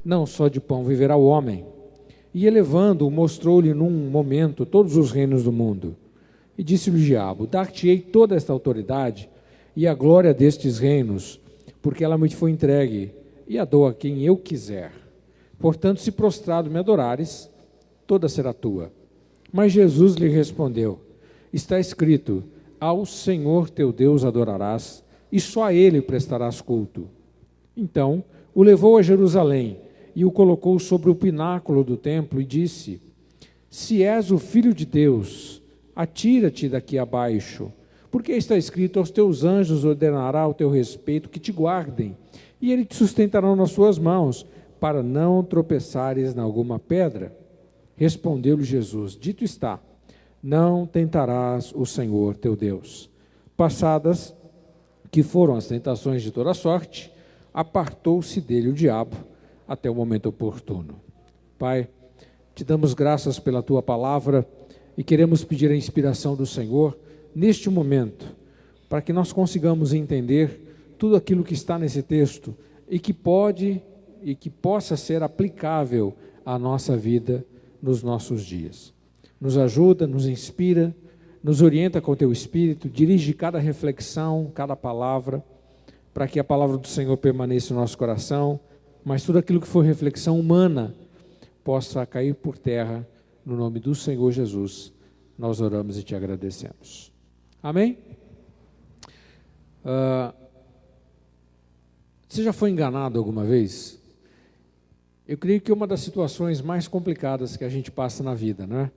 Não só de pão viverá o homem. E elevando-o, mostrou-lhe num momento todos os reinos do mundo. E disse-lhe o diabo: dar-te-ei toda esta autoridade e a glória destes reinos, porque ela me foi entregue, e a dou a quem eu quiser. Portanto, se prostrado me adorares, toda será tua. Mas Jesus lhe respondeu: está escrito, ao Senhor teu Deus adorarás, e só a Ele prestarás culto. Então, o levou a Jerusalém, e o colocou sobre o pináculo do templo, e disse: se és o Filho de Deus, atira-te daqui abaixo, porque está escrito, aos teus anjos ordenará ao teu respeito que te guardem, e eles te sustentarão nas suas mãos, para não tropeçares em alguma pedra. Respondeu-lhe Jesus: dito está, não tentarás o Senhor teu Deus. Passadas que foram as tentações de toda sorte, apartou-se dele o diabo até o momento oportuno. Pai, te damos graças pela tua palavra e queremos pedir a inspiração do Senhor neste momento, para que nós consigamos entender tudo aquilo que está nesse texto e que possa ser aplicável à nossa vida nos nossos dias. Nos ajuda, nos inspira, nos orienta com o teu Espírito, dirige cada reflexão, cada palavra, para que a palavra do Senhor permaneça no nosso coração, mas tudo aquilo que for reflexão humana possa cair por terra, no nome do Senhor Jesus. Nós oramos e te agradecemos. Amém? Você já foi enganado alguma vez? Eu creio que é uma das situações mais complicadas que a gente passa na vida, né?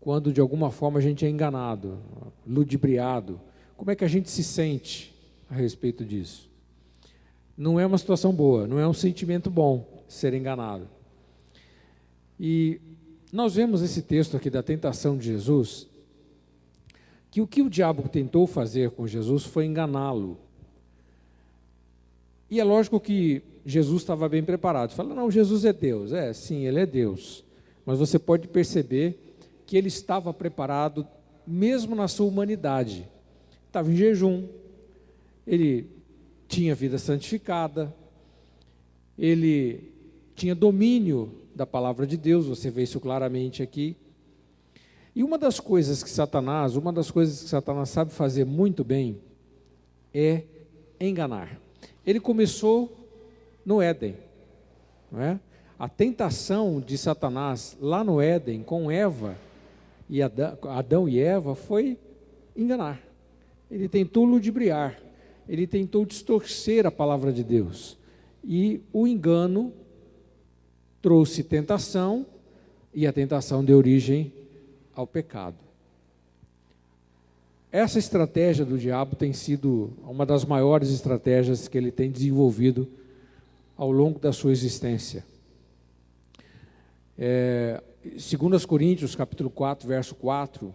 Quando de alguma forma a gente é enganado, ludibriado. Como é que a gente se sente a respeito disso? Não é uma situação boa, não é um sentimento bom ser enganado. E nós vemos esse texto aqui da tentação de Jesus, que o diabo tentou fazer com Jesus foi enganá-lo. E é lógico que Jesus estava bem preparado. Fala, não, Jesus é Deus. Sim, Ele é Deus. Mas você pode perceber que Ele estava preparado mesmo na sua humanidade. Estava em jejum, Ele tinha vida santificada, Ele tinha domínio da palavra de Deus, você vê isso claramente aqui. E uma das coisas que Satanás sabe fazer muito bem é enganar. Ele começou no Éden, não é? A tentação de Satanás lá no Éden com Eva e Adão e Eva foi enganar. Ele tentou ludibriar, ele tentou distorcer a palavra de Deus. E o engano trouxe tentação, e a tentação deu origem ao pecado. Essa estratégia do diabo tem sido uma das maiores estratégias que ele tem desenvolvido ao longo da sua existência. 2 Coríntios, capítulo 4, verso 4,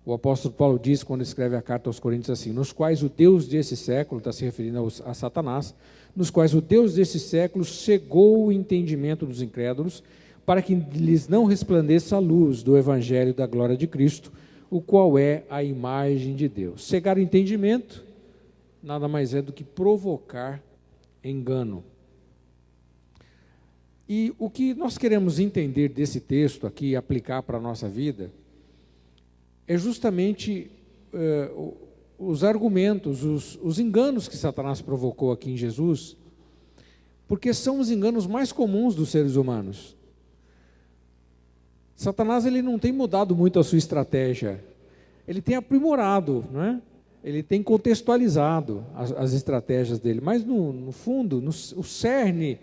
o apóstolo Paulo diz, quando escreve a carta aos Coríntios assim, nos quais o Deus desse século, está se referindo a Satanás, nos quais o Deus desse século cegou o entendimento dos incrédulos, para que lhes não resplandeça a luz do evangelho da glória de Cristo, o qual é a imagem de Deus. Cegar o entendimento nada mais é do que provocar engano. E o que nós queremos entender desse texto aqui e aplicar para a nossa vida é justamente os argumentos, os enganos que Satanás provocou aqui em Jesus, porque são os enganos mais comuns dos seres humanos. Satanás ele não tem mudado muito a sua estratégia, ele tem aprimorado, não é? Ele tem contextualizado as estratégias dele, mas no fundo, o cerne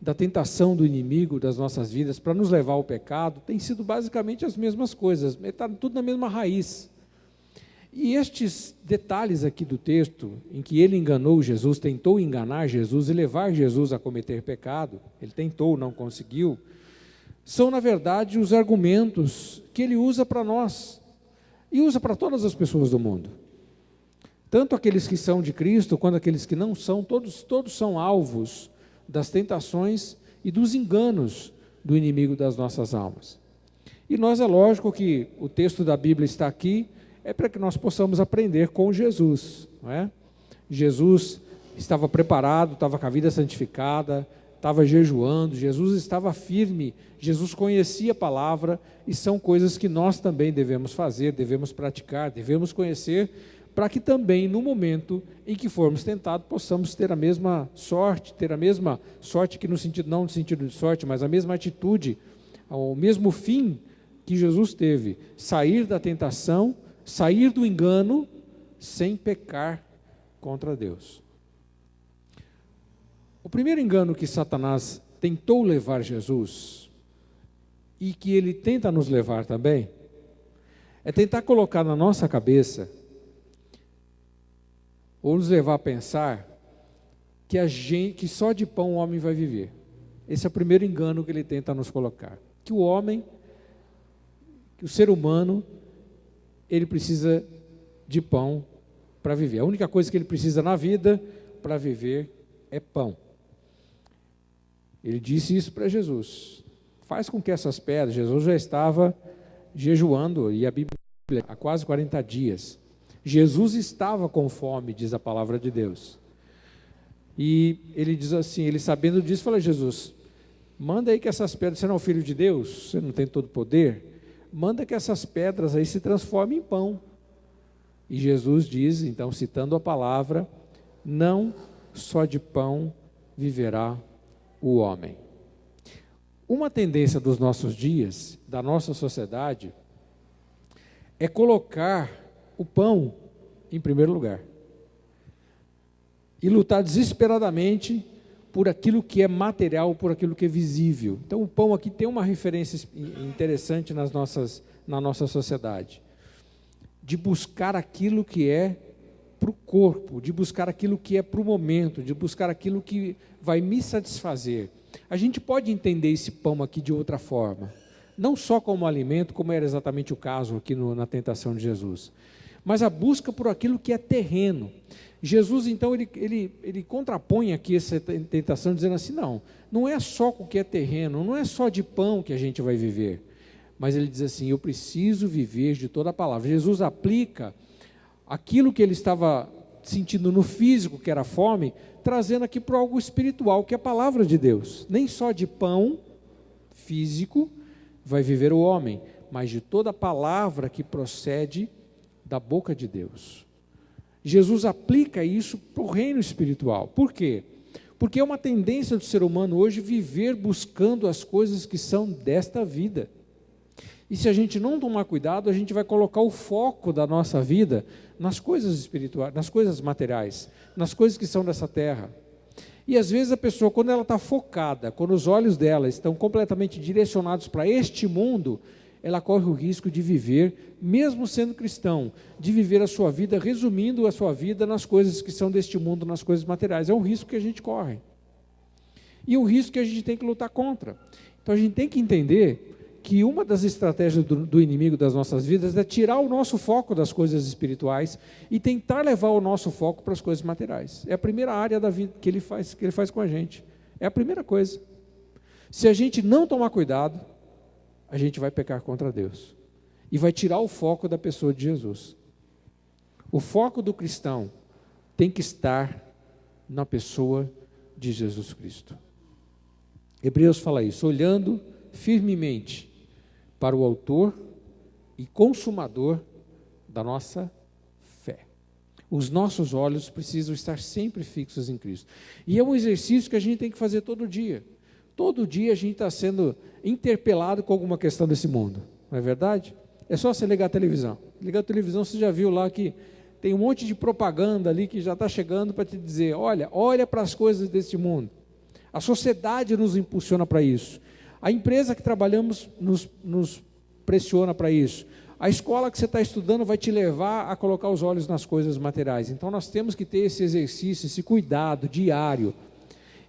da tentação do inimigo das nossas vidas para nos levar ao pecado tem sido basicamente as mesmas coisas, está tudo na mesma raiz. E estes detalhes aqui do texto, em que ele enganou Jesus, tentou enganar Jesus e levar Jesus a cometer pecado, ele tentou, não conseguiu, são na verdade os argumentos que ele usa para nós e usa para todas as pessoas do mundo. Tanto aqueles que são de Cristo, quanto aqueles que não são, todos são alvos das tentações e dos enganos do inimigo das nossas almas. E nós, é lógico que o texto da Bíblia está aqui, é para que nós possamos aprender com Jesus, não é? Jesus estava preparado, estava com a vida santificada, estava jejuando, Jesus estava firme, Jesus conhecia a palavra, e são coisas que nós também devemos fazer, devemos praticar, devemos conhecer, para que também no momento em que formos tentados, possamos ter a mesma sorte, que no sentido, não no sentido de sorte, mas a mesma atitude, o mesmo fim que Jesus teve, sair da tentação, sair do engano, sem pecar contra Deus. O primeiro engano que Satanás tentou levar Jesus, e que ele tenta nos levar também, é tentar colocar na nossa cabeça, ou nos levar a pensar, que só de pão o homem vai viver. Esse é o primeiro engano que ele tenta nos colocar. Que o ser humano, ele precisa de pão para viver. A única coisa que ele precisa na vida para viver é pão. Ele disse isso para Jesus. Faz com que essas pedras, Jesus já estava jejuando, e a Bíblia há quase 40 dias. Jesus estava com fome, diz a palavra de Deus. E ele diz assim, ele sabendo disso, fala: Jesus, manda aí que essas pedras, você não é o Filho de Deus, você não tem todo o poder, manda que essas pedras aí se transformem em pão. E Jesus diz, então, citando a palavra: não só de pão viverá o homem. Uma tendência dos nossos dias, da nossa sociedade, é colocar o pão em primeiro lugar e lutar desesperadamente por aquilo que é material, por aquilo que é visível. Então o pão aqui tem uma referência interessante na nossa sociedade, de buscar aquilo que é para o corpo, de buscar aquilo que é para o momento, de buscar aquilo que vai me satisfazer. A gente pode entender esse pão aqui de outra forma, não só como alimento, como era exatamente o caso aqui na tentação de Jesus, mas a busca por aquilo que é terreno. Jesus, então, ele contrapõe aqui essa tentação, dizendo assim: não é só com o que é terreno, não é só de pão que a gente vai viver, mas ele diz assim: eu preciso viver de toda a palavra. Jesus aplica aquilo que ele estava sentindo no físico, que era fome, trazendo aqui para algo espiritual, que é a palavra de Deus. Nem só de pão físico vai viver o homem, mas de toda a palavra que procede da boca de Deus. Jesus aplica isso para o reino espiritual. Por quê? Porque é uma tendência do ser humano hoje viver buscando as coisas que são desta vida. E se a gente não tomar cuidado, a gente vai colocar o foco da nossa vida nas coisas espirituais, nas coisas materiais, nas coisas que são dessa terra. E às vezes a pessoa, quando ela está focada, quando os olhos dela estão completamente direcionados para este mundo, ela corre o risco de viver, mesmo sendo cristão, de viver a sua vida, resumindo a sua vida nas coisas que são deste mundo, nas coisas materiais. É um risco que a gente corre. E um risco que a gente tem que lutar contra. Então a gente tem que entender que uma das estratégias do inimigo das nossas vidas é tirar o nosso foco das coisas espirituais e tentar levar o nosso foco para as coisas materiais. É a primeira área da vida que ele faz com a gente. É a primeira coisa. Se a gente não tomar cuidado, a gente vai pecar contra Deus e vai tirar o foco da pessoa de Jesus. O foco do cristão tem que estar na pessoa de Jesus Cristo. Hebreus fala isso: olhando firmemente para o autor e consumador da nossa fé. Os nossos olhos precisam estar sempre fixos em Cristo. E é um exercício que a gente tem que fazer todo dia. Todo dia a gente está sendo interpelado com alguma questão desse mundo, não é verdade? É só você ligar a televisão. Ligar a televisão, você já viu lá que tem um monte de propaganda ali que já está chegando para te dizer: olha para as coisas desse mundo. A sociedade nos impulsiona para isso. A empresa que trabalhamos nos pressiona para isso. A escola que você está estudando vai te levar a colocar os olhos nas coisas materiais. Então nós temos que ter esse exercício, esse cuidado diário,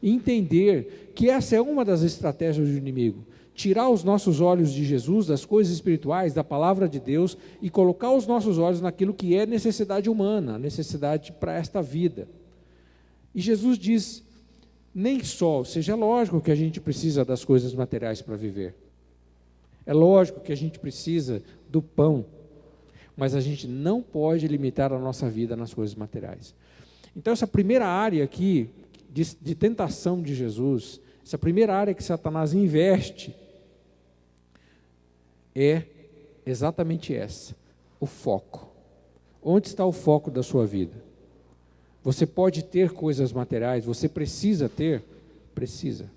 e entender que essa é uma das estratégias do inimigo: tirar os nossos olhos de Jesus, das coisas espirituais, da palavra de Deus, e colocar os nossos olhos naquilo que é necessidade humana, necessidade para esta vida. E Jesus diz: nem só, ou seja, é lógico que a gente precisa das coisas materiais para viver, é lógico que a gente precisa do pão, mas a gente não pode limitar a nossa vida nas coisas materiais. Então essa primeira área aqui de tentação de Jesus, Essa primeira área que Satanás investe é exatamente essa, o foco. Onde está o foco da sua vida? Você pode ter coisas materiais, você precisa ter? Precisa.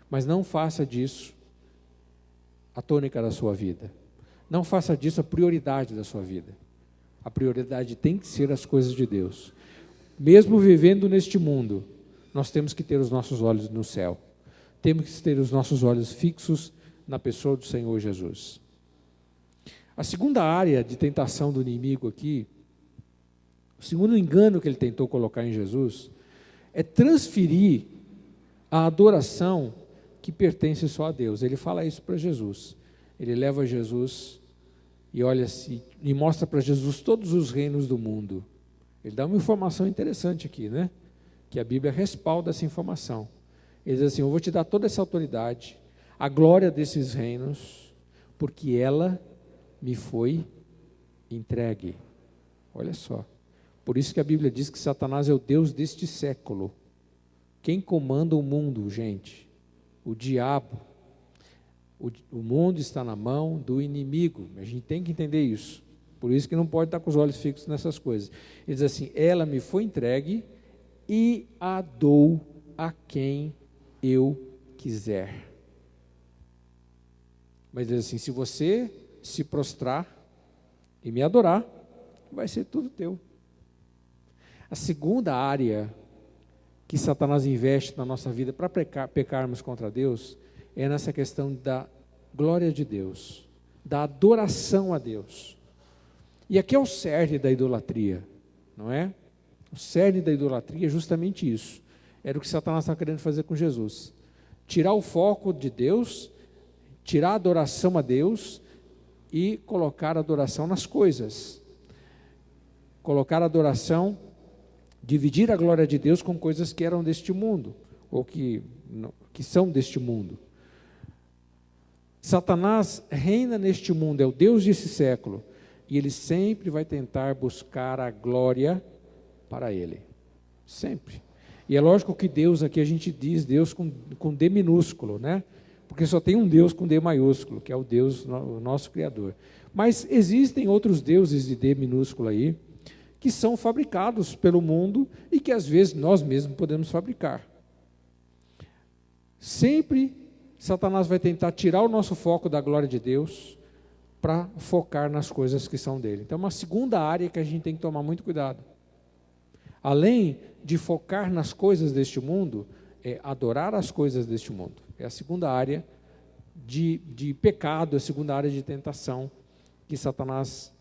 Mas não faça disso a tônica da sua vida. Não faça disso a prioridade da sua vida. A prioridade tem que ser as coisas de Deus. Mesmo vivendo neste mundo, nós temos que ter os nossos olhos no céu. Temos que ter os nossos olhos fixos na pessoa do Senhor Jesus. A segunda área de tentação do inimigo aqui, o segundo engano que ele tentou colocar em Jesus, é transferir a adoração que pertence só a Deus. Ele fala isso para Jesus. Ele leva Jesus e olha assim, e mostra para Jesus todos os reinos do mundo. Ele dá uma informação interessante aqui, né? Que a Bíblia respalda essa informação. Ele diz assim: eu vou te dar toda essa autoridade, a glória desses reinos, porque ela me foi entregue. Olha só. Por isso que a Bíblia diz que Satanás é o Deus deste século. Quem comanda o mundo, gente? O diabo. O mundo está na mão do inimigo. A gente tem que entender isso. Por isso que não pode estar com os olhos fixos nessas coisas. Ele diz assim: ela me foi entregue e a dou a quem eu quiser. Mas diz assim: se você se prostrar e me adorar, vai ser tudo teu. A segunda área que Satanás investe na nossa vida para pecarmos contra Deus é nessa questão da glória de Deus, da adoração a Deus. E aqui é o cerne da idolatria, não é? O cerne da idolatria é justamente isso. Era o que Satanás está querendo fazer com Jesus. Tirar o foco de Deus, tirar a adoração a Deus e colocar a adoração nas coisas. Colocar a adoração, dividir a glória de Deus com coisas que eram deste mundo, ou que são deste mundo. Satanás reina neste mundo, é o Deus desse século, e ele sempre vai tentar buscar a glória para ele. Sempre. E é lógico que Deus, aqui a gente diz Deus com D minúsculo, né? Porque só tem um Deus com D maiúsculo, que é o Deus, o nosso Criador. Mas existem outros deuses de D minúsculo aí, que são fabricados pelo mundo e que às vezes nós mesmos podemos fabricar. Sempre Satanás vai tentar tirar o nosso foco da glória de Deus para focar nas coisas que são dele. Então, uma segunda área que a gente tem que tomar muito cuidado. Além de focar nas coisas deste mundo, é adorar as coisas deste mundo. É a segunda área de pecado, é a segunda área de tentação que Satanás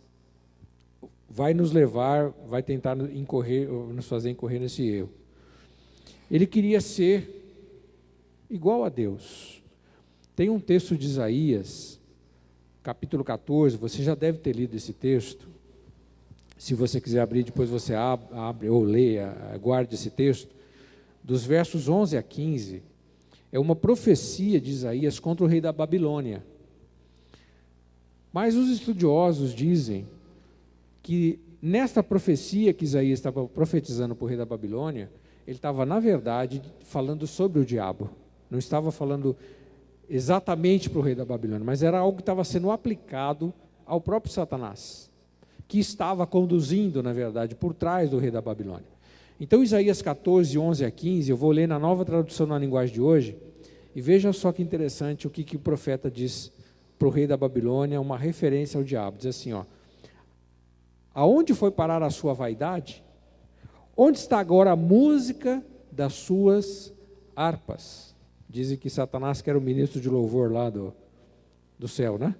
vai nos levar, vai tentar nos fazer incorrer nesse erro. Ele queria ser igual a Deus. Tem um texto de Isaías, capítulo 14, você já deve ter lido esse texto. Se você quiser abrir, depois você abre ou leia, guarde esse texto. Dos versos 11 a 15, é uma profecia de Isaías contra o rei da Babilônia. Mas os estudiosos dizem que nesta profecia que Isaías estava profetizando para o rei da Babilônia, ele estava, na verdade, falando sobre o diabo. Não estava falando exatamente para o rei da Babilônia, mas era algo que estava sendo aplicado ao próprio Satanás, que estava conduzindo, na verdade, por trás do rei da Babilônia. Então, Isaías 14, 11 a 15, eu vou ler na nova tradução na linguagem de hoje, e veja só que interessante o que o profeta diz para o rei da Babilônia, uma referência ao diabo. Diz assim, ó: aonde foi parar a sua vaidade? Onde está agora a música das suas harpas? Dizem que Satanás, que era o ministro de louvor lá do céu, né?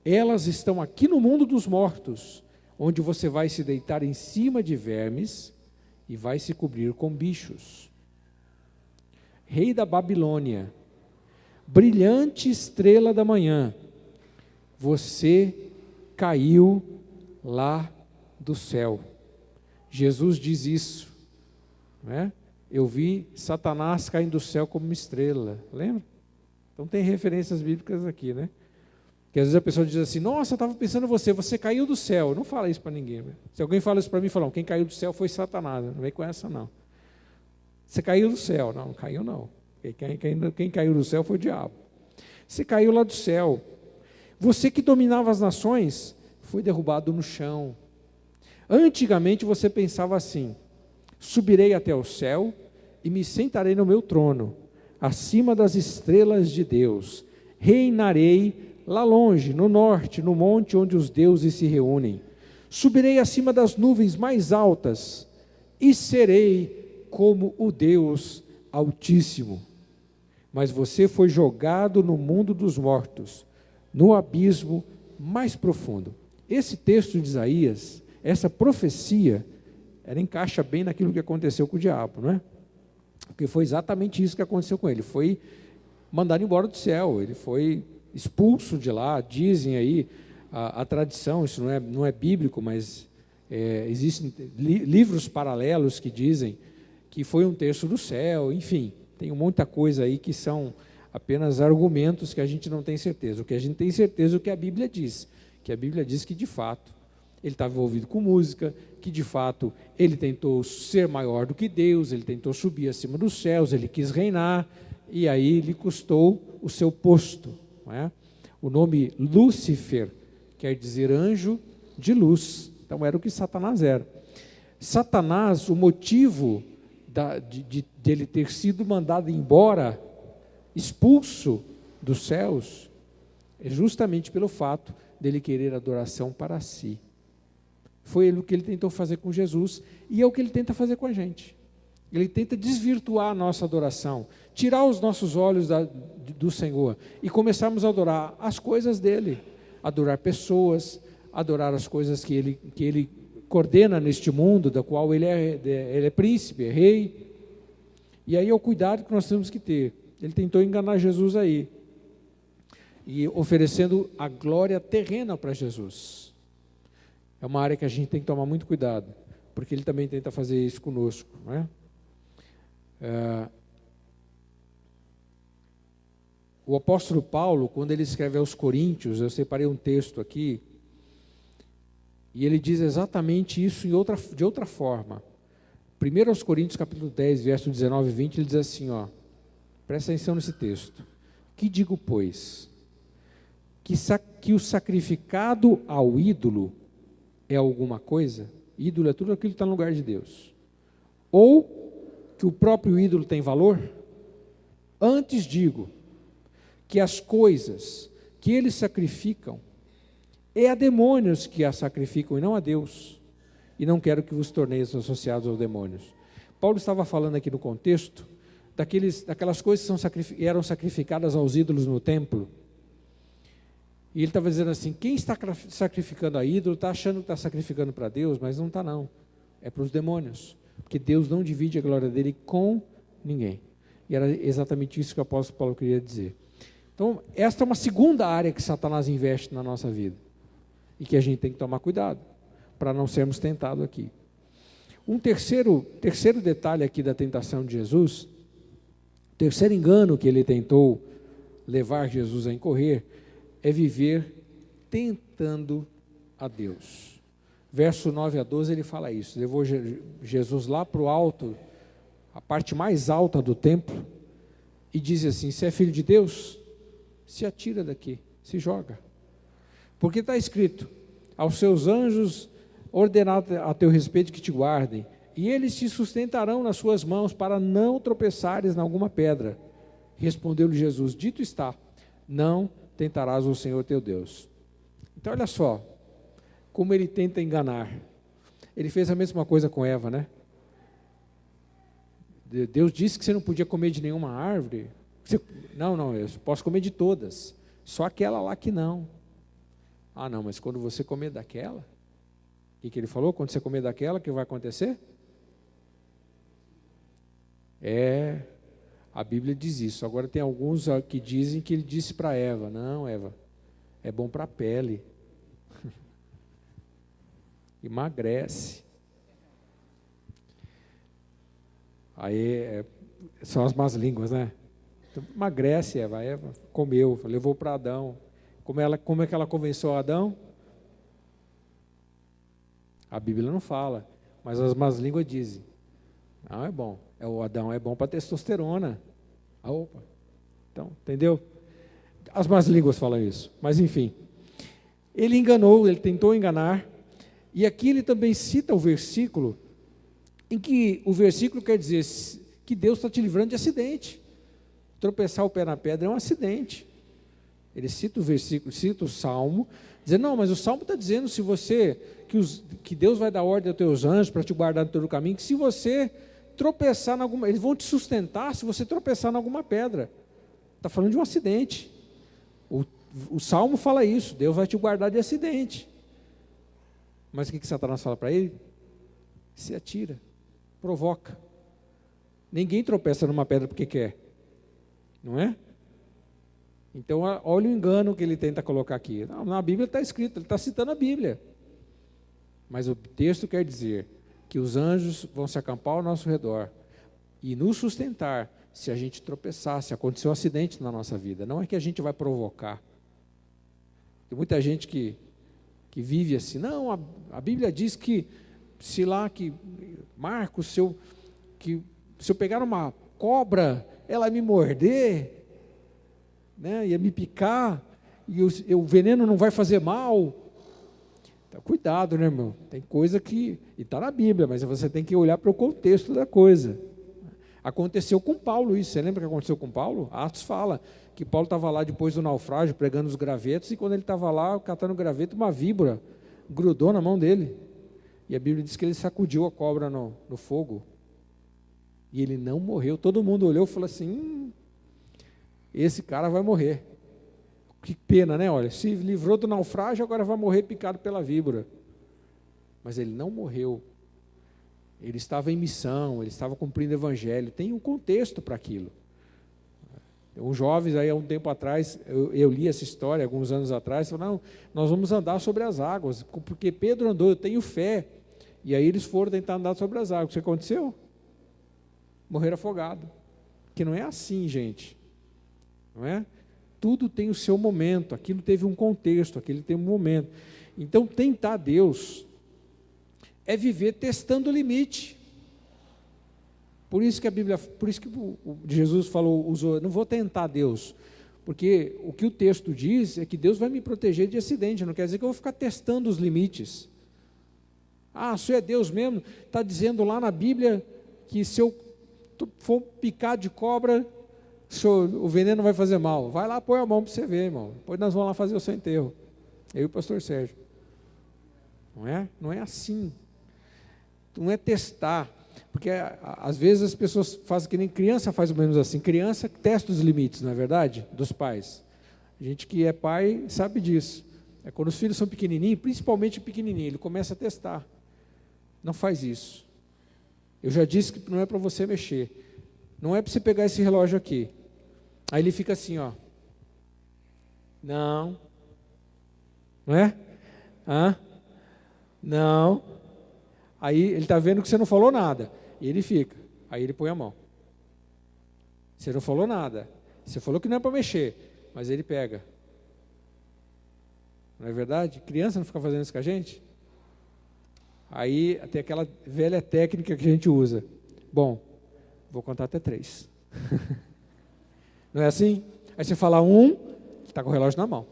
Elas estão aqui no mundo dos mortos, onde você vai se deitar em cima de vermes e vai se cobrir com bichos. Rei da Babilônia, brilhante estrela da manhã, você caiu lá do céu. Jesus diz isso, né? Eu vi Satanás caindo do céu como uma estrela, lembra? Então tem referências bíblicas aqui, né? Que às vezes a pessoa diz assim: nossa, eu estava pensando em você caiu do céu. Não fala isso para ninguém, né? Se alguém fala isso para mim, fala: quem caiu do céu foi Satanás, não vem com essa não. Você caiu do céu, não caiu não. Quem caiu do céu foi o diabo. Você caiu lá do céu. Você que dominava as nações foi derrubado no chão. Antigamente você pensava assim: subirei até o céu e me sentarei no meu trono, acima das estrelas de Deus. Reinarei lá longe, no norte, no monte onde os deuses se reúnem. Subirei acima das nuvens mais altas e serei como o Deus Altíssimo. Mas você foi jogado no mundo dos mortos, no abismo mais profundo. Esse texto de Isaías, essa profecia, ela encaixa bem naquilo que aconteceu com o diabo, não é? Porque foi exatamente isso que aconteceu com ele. Foi mandado embora do céu, ele foi expulso de lá. Dizem aí a tradição, isso não é bíblico, mas existem livros paralelos que dizem que foi um terço do céu. Enfim, tem muita coisa aí que são apenas argumentos que a gente não tem certeza. O que a gente tem certeza é o que a Bíblia diz, que a Bíblia diz que de fato ele estava envolvido com música, que de fato ele tentou ser maior do que Deus, ele tentou subir acima dos céus, ele quis reinar, e aí lhe custou o seu posto, não é? O nome Lúcifer quer dizer anjo de luz, então era o que Satanás era. Satanás, o motivo de ele ter sido mandado embora, expulso dos céus, é justamente pelo fato dele querer adoração para si. Foi o que ele tentou fazer com Jesus, e é o que ele tenta fazer com a gente. Ele tenta desvirtuar a nossa adoração, tirar os nossos olhos do Senhor e começarmos a adorar as coisas dele, adorar pessoas, adorar as coisas que ele coordena neste mundo, da qual ele é príncipe, é rei. E aí é o cuidado que nós temos que ter. Ele tentou enganar Jesus aí, e oferecendo a glória terrena para Jesus. É uma área que a gente tem que tomar muito cuidado, porque ele também tenta fazer isso conosco, não é? O apóstolo Paulo, quando ele escreve aos Coríntios, eu separei um texto aqui, e ele diz exatamente isso de outra forma. 1 aos Coríntios, capítulo 10, verso 19 e 20, ele diz assim, presta atenção nesse texto. Que digo, pois? Que o sacrificado ao ídolo é alguma coisa? Ídolo é tudo aquilo que está no lugar de Deus. Ou que o próprio ídolo tem valor? Antes digo que as coisas que eles sacrificam é a demônios que as sacrificam e não a Deus. E não quero que vos torneis associados aos demônios. Paulo estava falando aqui no contexto daquelas coisas que eram sacrificadas aos ídolos no templo. E ele estava dizendo assim: quem está sacrificando a ídolo está achando que está sacrificando para Deus, mas não está não. É para os demônios. Porque Deus não divide a glória dele com ninguém. E era exatamente isso que o apóstolo Paulo queria dizer. Então, esta é uma segunda área que Satanás investe na nossa vida. E que a gente tem que tomar cuidado, para não sermos tentados aqui. Um terceiro detalhe aqui da tentação de Jesus, o terceiro engano que ele tentou levar Jesus a incorrer, é viver tentando a Deus. Verso 9 a 12 ele fala isso, levou Jesus lá para o alto, a parte mais alta do templo, e diz assim: se é filho de Deus, se atira daqui, se joga. Porque está escrito: aos seus anjos ordenar a teu respeito que te guardem, e eles te sustentarão nas suas mãos para não tropeçares em alguma pedra. Respondeu-lhe Jesus: dito está, não tentarás o Senhor teu Deus. Então olha só, como ele tenta enganar. Ele fez a mesma coisa com Eva, né? Deus disse que você não podia comer de nenhuma árvore. Não, eu posso comer de todas, só aquela lá que não. Ah, não, mas quando você comer daquela, o que ele falou? Quando você comer daquela, o que vai acontecer? A Bíblia diz isso. Agora tem alguns que dizem que ele disse para Eva: não, Eva, é bom para a pele. Emagrece. Aí são as más línguas, né? Então, emagrece, Eva. Eva comeu, levou para Adão. Como é que ela convenceu Adão? A Bíblia não fala, mas as más línguas dizem: não, é bom. O Adão é bom para testosterona. Ah, opa. Então, entendeu? As más línguas falam isso, mas enfim. Ele enganou, ele tentou enganar, e aqui ele também cita o versículo, em que o versículo quer dizer que Deus está te livrando de acidente. Tropeçar o pé na pedra é um acidente. Ele cita o versículo, cita o Salmo, dizendo, não, mas o Salmo está dizendo que Deus vai dar ordem aos teus anjos para te guardar no teu caminho, que se você tropeçar em alguma, eles vão te sustentar se você tropeçar em alguma pedra. Está falando de um acidente. O Salmo fala isso, Deus vai te guardar de acidente. Mas o que Satanás fala para ele? Se atira, provoca. Ninguém tropeça numa pedra porque quer, não é? Então, olha o engano que ele tenta colocar aqui. Na Bíblia está escrito, ele está citando a Bíblia. Mas o texto quer dizer que os anjos vão se acampar ao nosso redor e nos sustentar se a gente tropeçar, se acontecer um acidente na nossa vida. Não é que a gente vai provocar. Tem muita gente que vive assim. Não, a Bíblia diz que se Marcos, se eu pegar uma cobra, ela me morder, né, ia me picar, e o veneno não vai fazer mal. Então, cuidado, né, irmão? Tem coisa que... E está na Bíblia, mas você tem que olhar para o contexto da coisa. Aconteceu com Paulo isso. Você lembra o que aconteceu com Paulo? Atos fala que Paulo estava lá depois do naufrágio, pregando os gravetos, e quando ele estava lá, catando o graveto, uma víbora grudou na mão dele. E a Bíblia diz que ele sacudiu a cobra no fogo. E ele não morreu. Todo mundo olhou e falou assim, esse cara vai morrer. Que pena, né? Olha, se livrou do naufrágio, agora vai morrer picado pela víbora. Mas ele não morreu. Ele estava em missão, ele estava cumprindo o evangelho. Tem um contexto para aquilo. Uns jovens, aí há um tempo atrás, eu li essa história, alguns anos atrás, falaram, não, nós vamos andar sobre as águas, porque Pedro andou, eu tenho fé. E aí eles foram tentar andar sobre as águas. O que aconteceu? Morreram afogados. Que não é assim, gente. Não é? Tudo tem o seu momento, aquilo teve um contexto, aquilo tem um momento. Então, tentar Deus é viver testando o limite. Por isso que a Bíblia, por isso que Jesus usou, não vou tentar Deus, porque o que o texto diz é que Deus vai me proteger de acidente, não quer dizer que eu vou ficar testando os limites. Se é Deus mesmo, está dizendo lá na Bíblia que se eu for picado de cobra, o veneno vai fazer mal. Vai lá, põe a mão para você ver, irmão. Depois nós vamos lá fazer o seu enterro. Eu e o pastor Sérgio. Não é? Não é assim. Não é testar. Porque às vezes as pessoas fazem que nem criança faz o menos assim. Criança testa os limites, não é verdade? Dos pais. A gente que é pai sabe disso. É quando os filhos são pequenininhos, principalmente pequenininho, ele começa a testar. Não faz isso. Eu já disse que não é para você mexer. Não é para você pegar esse relógio aqui. Aí ele fica assim, ó. Não. Não é? Não. Aí ele está vendo que você não falou nada. E ele fica. Aí ele põe a mão. Você não falou nada. Você falou que não é para mexer. Mas ele pega. Não é verdade? Criança não fica fazendo isso com a gente? Aí tem aquela velha técnica que a gente usa. Bom, vou contar até 3. Não é assim? Aí você fala 1, ele está com o relógio na mão.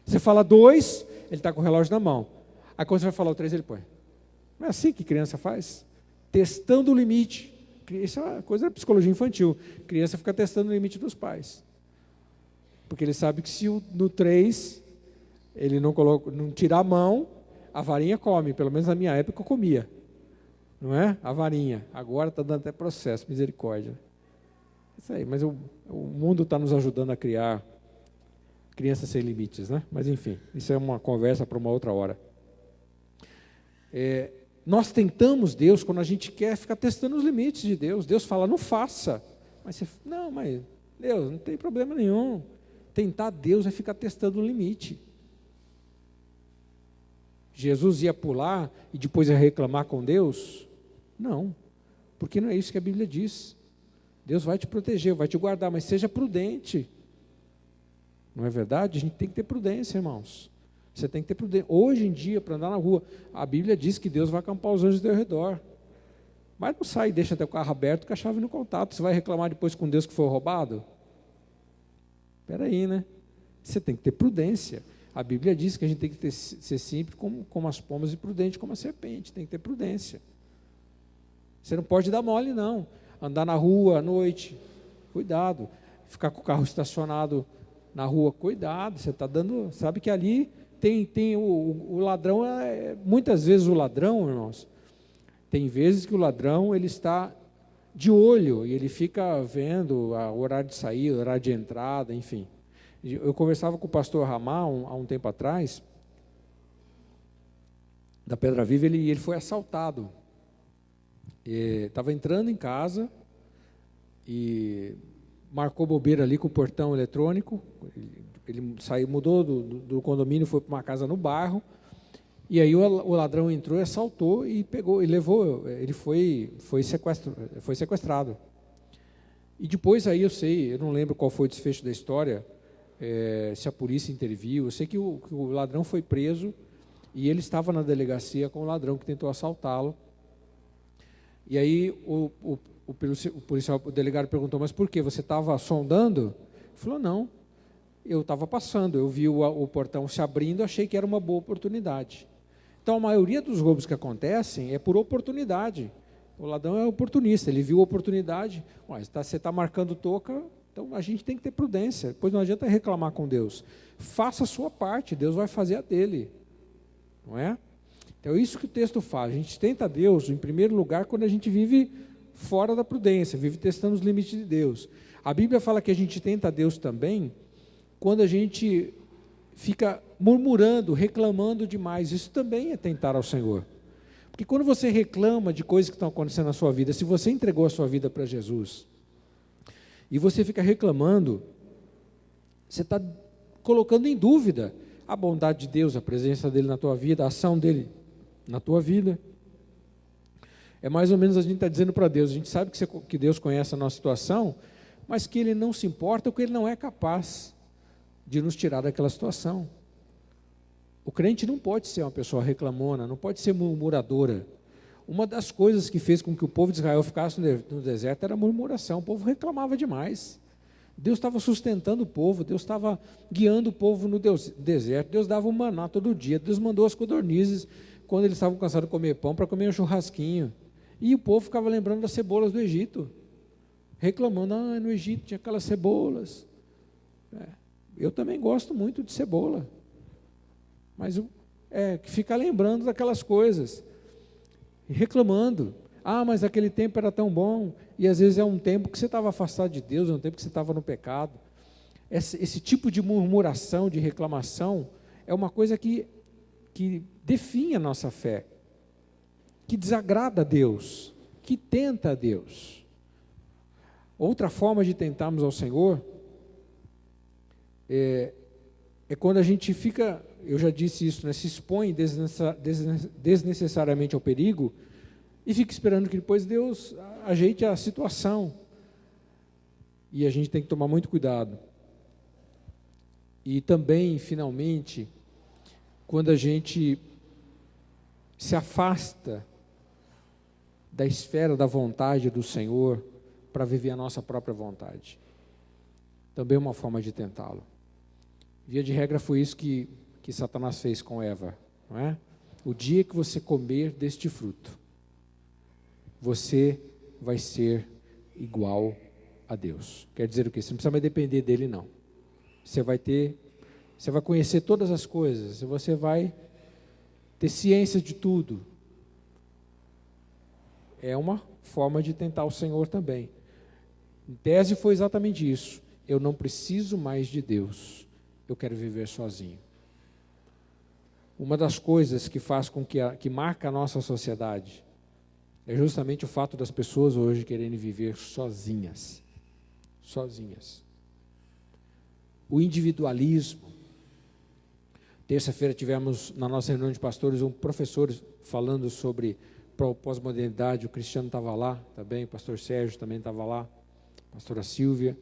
Você fala 2, ele está com o relógio na mão. Aí quando você vai falar o 3, ele põe. Não é assim que criança faz? Testando o limite. Isso é uma coisa da psicologia infantil. Criança fica testando o limite dos pais. Porque ele sabe que se no 3 ele não tirar a mão, a varinha come. Pelo menos na minha época eu comia. Não é? A varinha. Agora está dando até processo, misericórdia. Isso aí, mas o mundo está nos ajudando a criar crianças sem limites, né? Mas enfim, isso é uma conversa para uma outra hora. Nós tentamos Deus quando a gente quer ficar testando os limites de Deus. Deus fala, não faça. Mas você, não, mas Deus, não tem problema nenhum. Tentar Deus é ficar testando o limite. Jesus ia pular e depois ia reclamar com Deus? Não, porque não é isso que a Bíblia diz. Deus vai te proteger, vai te guardar, mas seja prudente. Não é verdade? A gente tem que ter prudência, irmãos. Você tem que ter prudência. Hoje em dia, para andar na rua, a Bíblia diz que Deus vai acampar os anjos ao teu redor. Mas não sai, deixa até o carro aberto com a chave no contato. Você vai reclamar depois com Deus que foi roubado? Espera aí, né? Você tem que ter prudência. A Bíblia diz que a gente tem que ser simples como as pombas e prudente como a serpente. Tem que ter prudência. Você não pode dar mole, não. Andar na rua à noite, cuidado. Ficar com o carro estacionado na rua, cuidado. Você está dando... Sabe que ali tem o ladrão... muitas vezes o ladrão, irmãos, tem vezes que o ladrão ele está de olho e ele fica vendo o horário de saída, o horário de entrada, enfim. Eu conversava com o pastor Ramal há um tempo atrás, da Pedra Viva, ele foi assaltado. Estava entrando em casa e marcou bobeira ali com o portão eletrônico. Ele saiu, mudou do condomínio, foi para uma casa no bairro. E aí o ladrão entrou e assaltou e pegou, e levou, ele foi sequestrado. E depois aí eu não lembro qual foi o desfecho da história, se a polícia interviu. Eu sei que o ladrão foi preso e ele estava na delegacia com o ladrão que tentou assaltá-lo. E aí o policial, o delegado perguntou, mas por quê? Você estava sondando? Ele falou, não, eu estava passando, eu vi o portão se abrindo, achei que era uma boa oportunidade. Então, a maioria dos roubos que acontecem é por oportunidade. O ladrão é oportunista, ele viu a oportunidade, você está marcando toca, então a gente tem que ter prudência, depois não adianta reclamar com Deus. Faça a sua parte, Deus vai fazer a dele. Não é? Então, é isso que o texto faz. A gente tenta Deus, em primeiro lugar, quando a gente vive fora da prudência, vive testando os limites de Deus. A Bíblia fala que a gente tenta Deus também quando a gente fica murmurando, reclamando demais. Isso também é tentar ao Senhor. Porque quando você reclama de coisas que estão acontecendo na sua vida, se você entregou a sua vida para Jesus, e você fica reclamando, você está colocando em dúvida a bondade de Deus, a presença dele na tua vida, a ação dele na tua vida. É mais ou menos a gente está dizendo para Deus, a gente sabe que Deus conhece a nossa situação, mas que Ele não se importa, ou que Ele não é capaz de nos tirar daquela situação. O crente não pode ser uma pessoa reclamona, não pode ser murmuradora. Uma das coisas que fez com que o povo de Israel ficasse no deserto era a murmuração. O povo reclamava demais. Deus estava sustentando o povo, Deus estava guiando o povo no deserto, Deus dava o maná todo dia, Deus mandou as codornizes quando eles estavam cansados de comer pão, para comer um churrasquinho. E o povo ficava lembrando das cebolas do Egito, reclamando, no Egito tinha aquelas cebolas. Eu também gosto muito de cebola, mas ficar lembrando daquelas coisas, reclamando. Mas aquele tempo era tão bom, e às vezes é um tempo que você estava afastado de Deus, é um tempo que você estava no pecado. Esse tipo de murmuração, de reclamação, é uma coisa que define a nossa fé, que desagrada a Deus, que tenta a Deus. Outra forma de tentarmos ao Senhor é quando a gente fica, eu já disse isso, se expõe desnecessariamente ao perigo, e fica esperando que depois Deus ajeite a situação. E a gente tem que tomar muito cuidado. E também, finalmente, quando a gente se afasta da esfera da vontade do Senhor para viver a nossa própria vontade. Também é uma forma de tentá-lo. Via de regra foi isso que Satanás fez com Eva, não é? O dia que você comer deste fruto, você vai ser igual a Deus. Quer dizer o quê? Você não precisa mais depender dele, não. Você vai conhecer todas as coisas, você vai ter ciência de tudo. É uma forma de tentar o Senhor também. Em tese foi exatamente isso. Eu não preciso mais de Deus. Eu quero viver sozinho. Uma das coisas que faz com que marca a nossa sociedade é justamente o fato das pessoas hoje quererem viver sozinhas. Sozinhas. O individualismo. Terça-feira tivemos na nossa reunião de pastores um professor falando sobre pós-modernidade. O Cristiano estava lá também, o pastor Sérgio também estava lá, a pastora Silvia.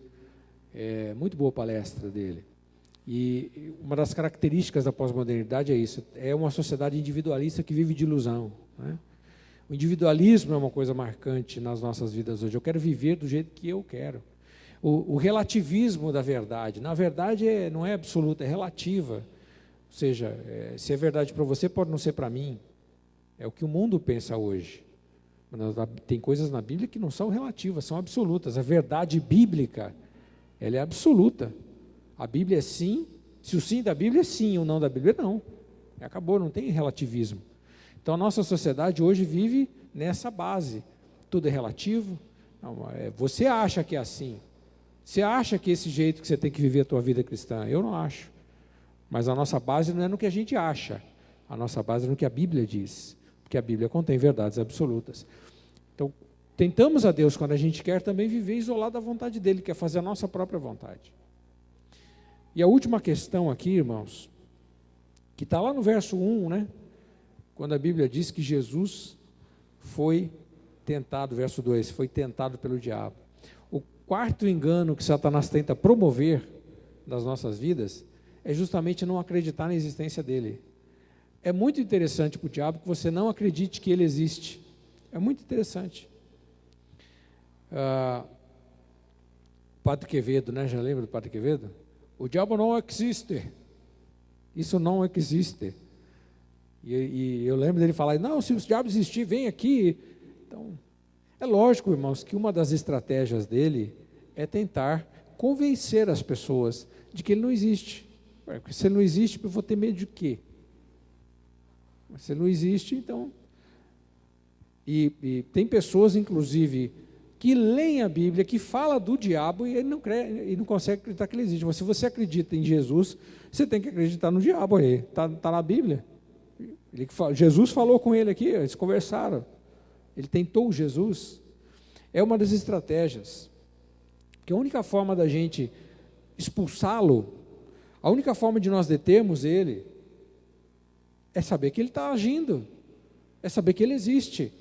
Muito boa a palestra dele. E uma das características da pós-modernidade é isso, é uma sociedade individualista que vive de ilusão, né? O individualismo é uma coisa marcante nas nossas vidas hoje. Eu quero viver do jeito que eu quero. O relativismo da verdade. Na verdade, não é absoluta, é relativa. Ou seja, se é verdade para você, pode não ser para mim. É o que o mundo pensa hoje. Tem coisas na Bíblia que não são relativas, são absolutas. A verdade bíblica, ela é absoluta. A Bíblia é sim. Se o sim da Bíblia é sim, o não da Bíblia não. Acabou, não tem relativismo. Então a nossa sociedade hoje vive nessa base. Tudo é relativo. Você acha que é assim. Você acha que é esse jeito que você tem que viver a tua vida cristã? Eu não acho. Mas a nossa base não é no que a gente acha. A nossa base é no que a Bíblia diz. Porque a Bíblia contém verdades absolutas. Então, tentamos a Deus quando a gente quer também viver isolado da vontade dEle, que é fazer a nossa própria vontade. E a última questão aqui, irmãos, que está lá no verso 1, né? Quando a Bíblia diz que Jesus foi tentado, verso 2, foi tentado pelo diabo. O quarto engano que Satanás tenta promover nas nossas vidas é justamente não acreditar na existência dele. É muito interessante para o diabo que você não acredite que ele existe. É muito interessante. Padre Quevedo, né? Já lembra do Padre Quevedo? O diabo não existe. Isso não existe. E eu lembro dele falar, não, se o diabo existir, vem aqui. Então, é lógico, irmãos, que uma das estratégias dele é tentar convencer as pessoas de que ele não existe. Se ele não existe, eu vou ter medo de quê? Se ele não existe, então... E tem pessoas, inclusive, que leem a Bíblia, que fala do diabo e ele não crê, e não consegue acreditar que ele existe. Mas se você acredita em Jesus, você tem que acreditar no diabo aí. Está na Bíblia. Jesus falou com ele aqui, eles conversaram. Ele tentou Jesus. É uma das estratégias. Porque a única forma da gente expulsá-lo, a única forma de nós determos ele, é saber que ele está agindo, é saber que ele existe.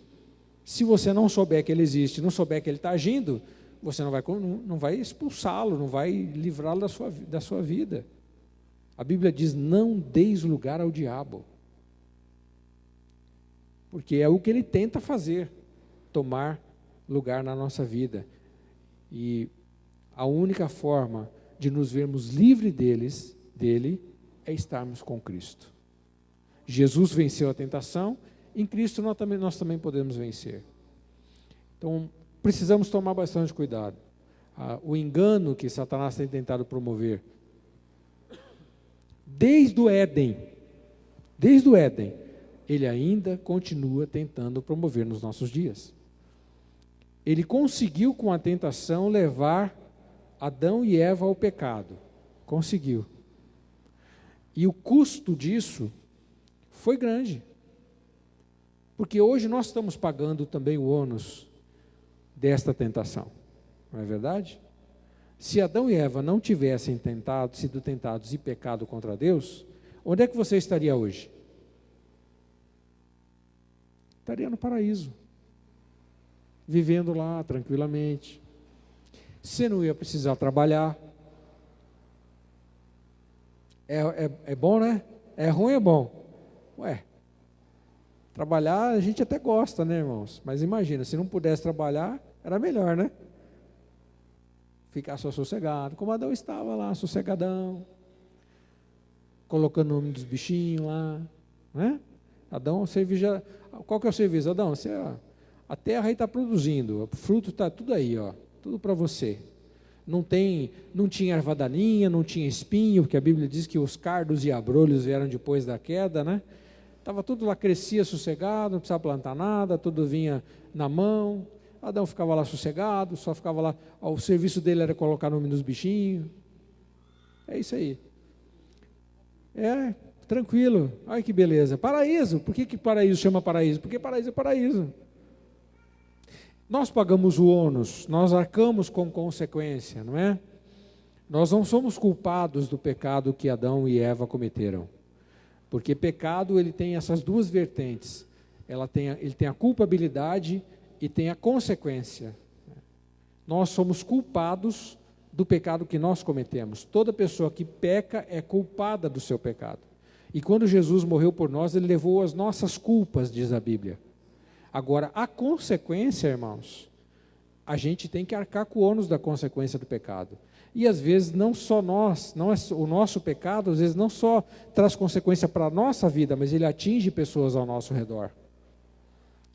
Se você não souber que ele existe, não souber que ele está agindo, você não vai expulsá-lo, não vai livrá-lo da sua vida. A Bíblia diz, não deis lugar ao diabo. Porque é o que ele tenta fazer, tomar lugar na nossa vida. E a única forma de nos vermos livres dele é estarmos com Cristo. Jesus venceu a tentação, em Cristo nós também podemos vencer. Então, precisamos tomar bastante cuidado. O engano que Satanás tem tentado promover, desde o Éden, ele ainda continua tentando promover nos nossos dias. Ele conseguiu com a tentação levar Adão e Eva ao pecado. Conseguiu. E o custo disso foi grande. Porque hoje nós estamos pagando também o ônus desta tentação. Não é verdade? Se Adão e Eva não tivessem sido tentados e pecado contra Deus, onde é que você estaria hoje? Estaria no paraíso. Vivendo lá tranquilamente. Você não ia precisar trabalhar. É bom, né? É ruim, é bom. Trabalhar a gente até gosta, né, irmãos? Mas imagina, se não pudesse trabalhar, era melhor, né? Ficar só sossegado, como Adão estava lá, sossegadão, colocando o nome dos bichinhos lá, né? Adão, qual que é o serviço? Adão, a terra aí está produzindo, o fruto está tudo aí, ó, tudo para você. Não tinha erva daninha, não tinha espinho, porque a Bíblia diz que os cardos e abrolhos vieram depois da queda, né? Estava tudo lá, crescia sossegado, não precisava plantar nada, tudo vinha na mão. Adão ficava lá sossegado, só ficava lá, o serviço dele era colocar o nome nos bichinhos. É isso aí. Tranquilo, olha que beleza. Paraíso, por que paraíso chama paraíso? Porque paraíso é paraíso. Nós pagamos o ônus, nós arcamos com consequência, não é? Nós não somos culpados do pecado que Adão e Eva cometeram. Porque pecado, ele tem essas duas vertentes. Ele tem a culpabilidade e tem a consequência. Nós somos culpados do pecado que nós cometemos. Toda pessoa que peca é culpada do seu pecado. E quando Jesus morreu por nós, ele levou as nossas culpas, diz a Bíblia. Agora, a consequência, irmãos, a gente tem que arcar com o ônus da consequência do pecado. E às vezes não só nós, não é o nosso pecado, às vezes não só traz consequência para a nossa vida, mas ele atinge pessoas ao nosso redor.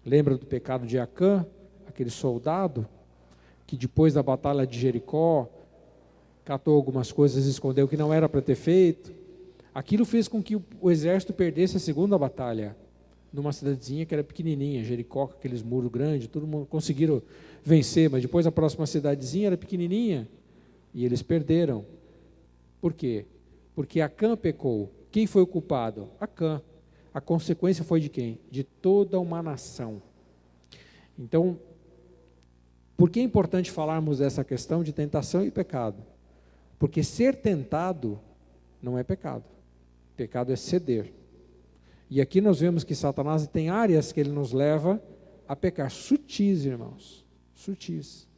Lembra do pecado de Acã, aquele soldado que depois da batalha de Jericó catou algumas coisas e escondeu que não era para ter feito? Aquilo fez com que o exército perdesse a segunda batalha, numa cidadezinha que era pequenininha, Jericó, com aqueles muros grandes, todo mundo conseguiram vencer, mas depois a próxima cidadezinha era pequenininha, e eles perderam. Por quê? Porque Acã pecou. Quem foi o culpado? Acã. A consequência foi de quem? De toda uma nação. Então, por que é importante falarmos dessa questão de tentação e pecado? Porque ser tentado não é pecado. Pecado é ceder. E aqui nós vemos que Satanás tem áreas que ele nos leva a pecar. Sutis, irmãos. Sutis.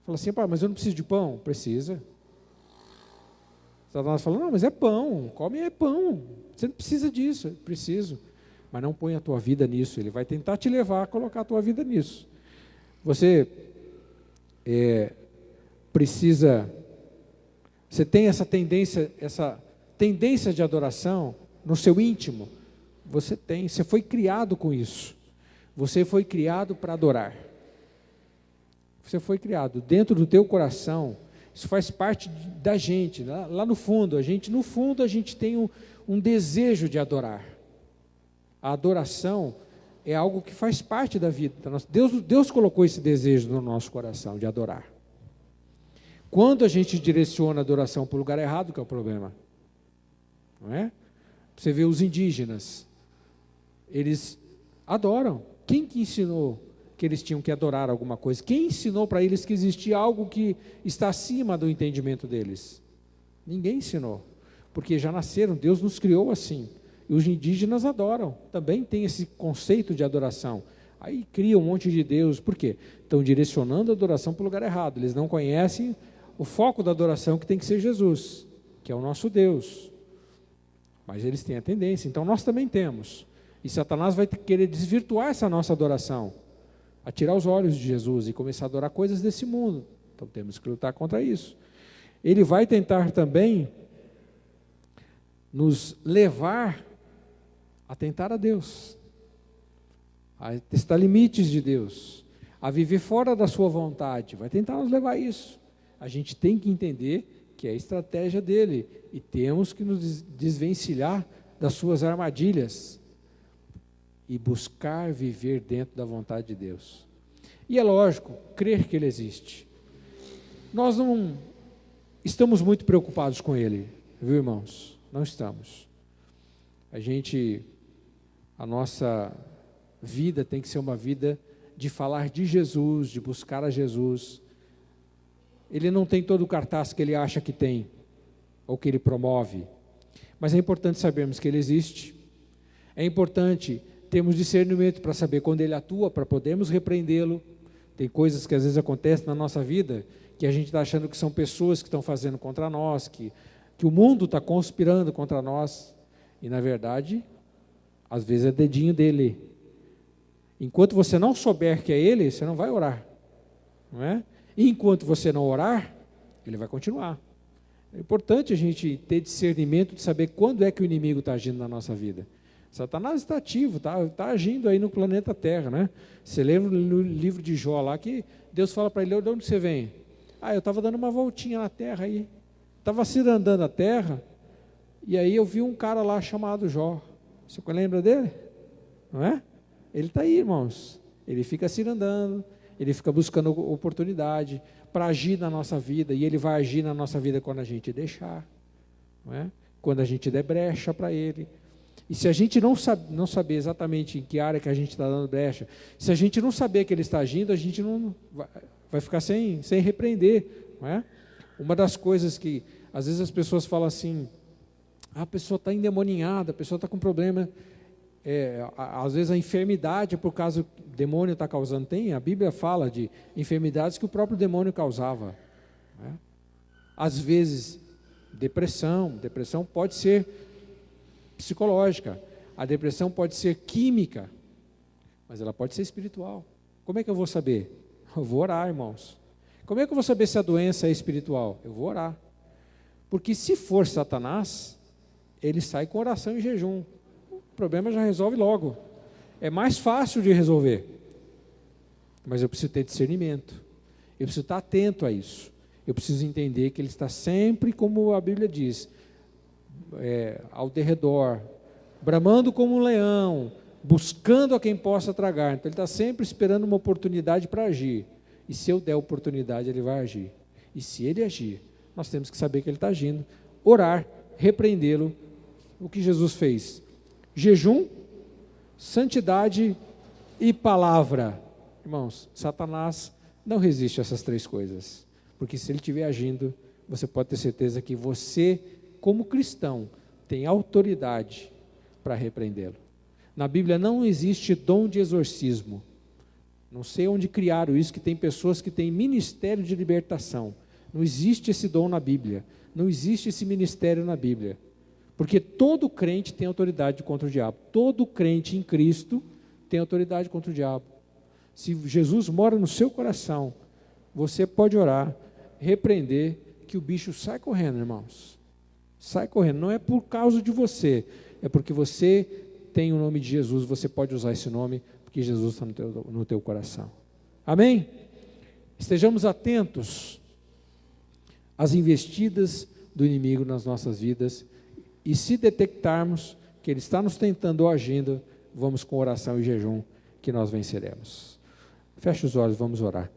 Fala assim, pai, mas eu não preciso de pão. Precisa. Satanás fala, não, mas é pão. Come é pão. Você não precisa disso. Preciso. Mas não põe a tua vida nisso. Ele vai tentar te levar a colocar a tua vida nisso. Você precisa... Você tem essa tendência de adoração no seu íntimo. Você tem, você foi criado com isso. Você foi criado para adorar. Você foi criado dentro do teu coração. Isso faz parte da gente. Lá no fundo, a gente tem um desejo de adorar. A adoração é algo que faz parte da vida. Deus colocou esse desejo no nosso coração de adorar. Quando a gente direciona a adoração para o lugar errado, que é o problema. Não é? Você vê os indígenas, eles adoram. Quem que ensinou que eles tinham que adorar alguma coisa? Quem ensinou para eles que existia algo que está acima do entendimento deles? Ninguém ensinou, porque já nasceram, Deus nos criou assim. E os indígenas adoram, também tem esse conceito de adoração. Aí criam um monte de Deus, por quê? Estão direcionando a adoração para o lugar errado, eles não conhecem o foco da adoração que tem que ser Jesus, que é o nosso Deus. Mas eles têm a tendência, então nós também temos. E Satanás vai querer desvirtuar essa nossa adoração, a tirar os olhos de Jesus e começar a adorar coisas desse mundo. Então temos que lutar contra isso. Ele vai tentar também nos levar a tentar a Deus, a testar limites de Deus, a viver fora da sua vontade. Vai tentar nos levar a isso. A gente tem que entender que é a estratégia dele e temos que nos desvencilhar das suas armadilhas e buscar viver dentro da vontade de Deus. E é lógico, crer que ele existe. Nós não estamos muito preocupados com ele, viu, irmãos? Não estamos. A nossa vida tem que ser uma vida de falar de Jesus, de buscar a Jesus. Ele não tem todo o cartaz que ele acha que tem, ou que ele promove. Mas é importante sabermos que ele existe. É importante termos discernimento para saber quando ele atua, para podermos repreendê-lo. Tem coisas que às vezes acontecem na nossa vida, que a gente está achando que são pessoas que estão fazendo contra nós, que o mundo está conspirando contra nós. E na verdade, às vezes é dedinho dele. Enquanto você não souber que é ele, você não vai orar. Não é? E enquanto você não orar, ele vai continuar. É importante a gente ter discernimento de saber quando é que o inimigo está agindo na nossa vida. Satanás está ativo, está agindo aí no planeta Terra, né? Você lembra no livro de Jó lá que Deus fala para ele, de onde você vem? Eu estava dando uma voltinha na terra aí. Estava cirandando a terra, e aí eu vi um cara lá chamado Jó. Você lembra dele? Não é? Ele está aí, irmãos. Ele fica cirandando, ele fica buscando oportunidade para agir na nossa vida, e ele vai agir na nossa vida quando a gente deixar, não é? Quando a gente der brecha para ele. E se a gente não saber exatamente em que área que a gente está dando brecha, se a gente não saber que ele está agindo, a gente não vai ficar sem repreender, não é? Uma das coisas que às vezes as pessoas falam assim, a pessoa está endemoninhada, a pessoa está com problema, às vezes a enfermidade é por causa que o demônio está causando. A Bíblia fala de enfermidades que o próprio demônio causava, né? Às vezes depressão pode ser psicológica, a depressão pode ser química, mas ela pode ser espiritual. Como é que eu vou saber? Eu vou orar, irmãos. Como é que eu vou saber se a doença é espiritual? Eu vou orar. Porque se for Satanás, ele sai com oração e jejum. O problema já resolve logo. É mais fácil de resolver. Mas eu preciso ter discernimento. Eu preciso estar atento a isso. Eu preciso entender que ele está sempre, como a Bíblia diz, ao derredor, bramando como um leão, buscando a quem possa tragar. Então ele está sempre esperando uma oportunidade para agir. E se eu der oportunidade, ele vai agir. E se ele agir, nós temos que saber que ele está agindo. Orar, repreendê-lo. O que Jesus fez? Jejum, santidade e palavra. Irmãos, Satanás não resiste a essas três coisas. Porque se ele estiver agindo, você pode ter certeza que você, como cristão, tem autoridade para repreendê-lo. Na Bíblia não existe dom de exorcismo. Não sei onde criaram isso, que tem pessoas que têm ministério de libertação. Não existe esse dom na Bíblia. Não existe esse ministério na Bíblia. Porque todo crente tem autoridade contra o diabo. Todo crente em Cristo tem autoridade contra o diabo. Se Jesus mora no seu coração, você pode orar, repreender, que o bicho sai correndo, irmãos. Sai correndo. Não é por causa de você, é porque você tem o nome de Jesus, você pode usar esse nome, porque Jesus está no teu coração. Amém? Estejamos atentos às investidas do inimigo nas nossas vidas, e se detectarmos que ele está nos tentando ou agindo, vamos com oração e jejum, que nós venceremos. Feche os olhos, vamos orar.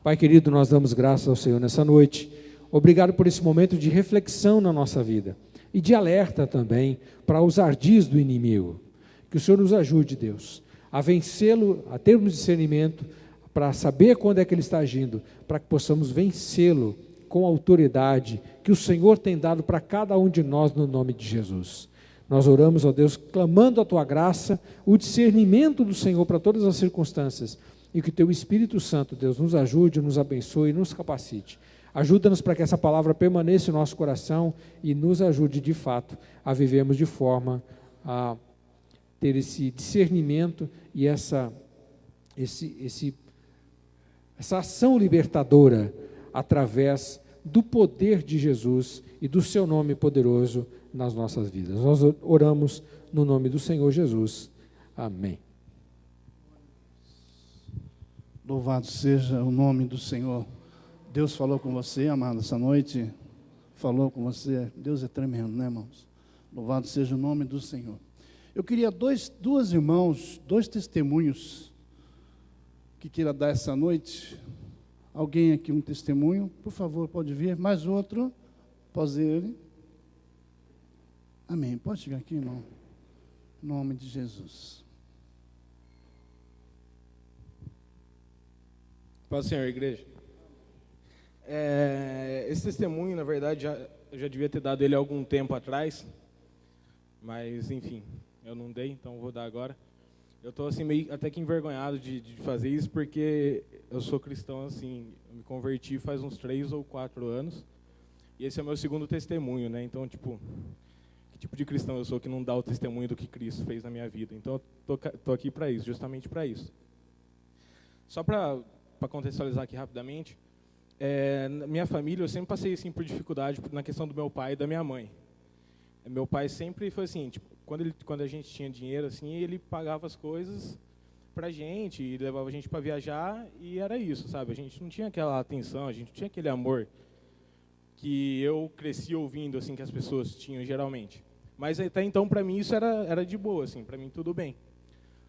Pai querido, nós damos graças ao Senhor nessa noite. Obrigado por esse momento de reflexão na nossa vida e de alerta também para os ardis do inimigo. Que o Senhor nos ajude, Deus, a vencê-lo, a termos discernimento, para saber quando é que ele está agindo, para que possamos vencê-lo com a autoridade que o Senhor tem dado para cada um de nós no nome de Jesus. Nós oramos, ó Deus, clamando a Tua graça, o discernimento do Senhor para todas as circunstâncias, e que o Teu Espírito Santo, Deus, nos ajude, nos abençoe e nos capacite. Ajuda-nos para que essa palavra permaneça em nosso coração e nos ajude, de fato, a vivermos de forma a ter esse discernimento e essa ação libertadora através do poder de Jesus e do seu nome poderoso nas nossas vidas. Nós oramos no nome do Senhor Jesus. Amém. Louvado seja o nome do Senhor. Deus falou com você, amado, essa noite. Falou com você. Deus é tremendo, né, irmãos? Louvado seja o nome do Senhor. Eu queria dois testemunhos que queira dar essa noite. Alguém aqui um testemunho? Por favor, pode vir. Mais outro. Após ele. Amém. Pode chegar aqui, irmão. Em nome de Jesus. Paz do Senhor, igreja. Esse testemunho, na verdade, eu já devia ter dado ele há algum tempo atrás, mas, enfim, eu não dei, então vou dar agora. Eu estou assim, meio até que envergonhado de fazer isso, porque eu sou cristão, assim, eu me converti faz uns 3 ou 4 anos, e esse é o meu segundo testemunho, né? Então, tipo, que tipo de cristão eu sou que não dá o testemunho do que Cristo fez na minha vida? Então, eu estou aqui para isso, justamente para isso. Só para contextualizar aqui rapidamente, na minha família eu sempre passei assim, por dificuldade na questão do meu pai e da minha mãe. Meu pai sempre foi assim, tipo, quando a gente tinha dinheiro, assim, ele pagava as coisas pra gente e levava a gente para viajar, e era isso, sabe? A gente não tinha aquela atenção, a gente não tinha aquele amor que eu cresci ouvindo, assim, que as pessoas tinham geralmente. Mas até então, para mim, isso era de boa, assim, para mim tudo bem.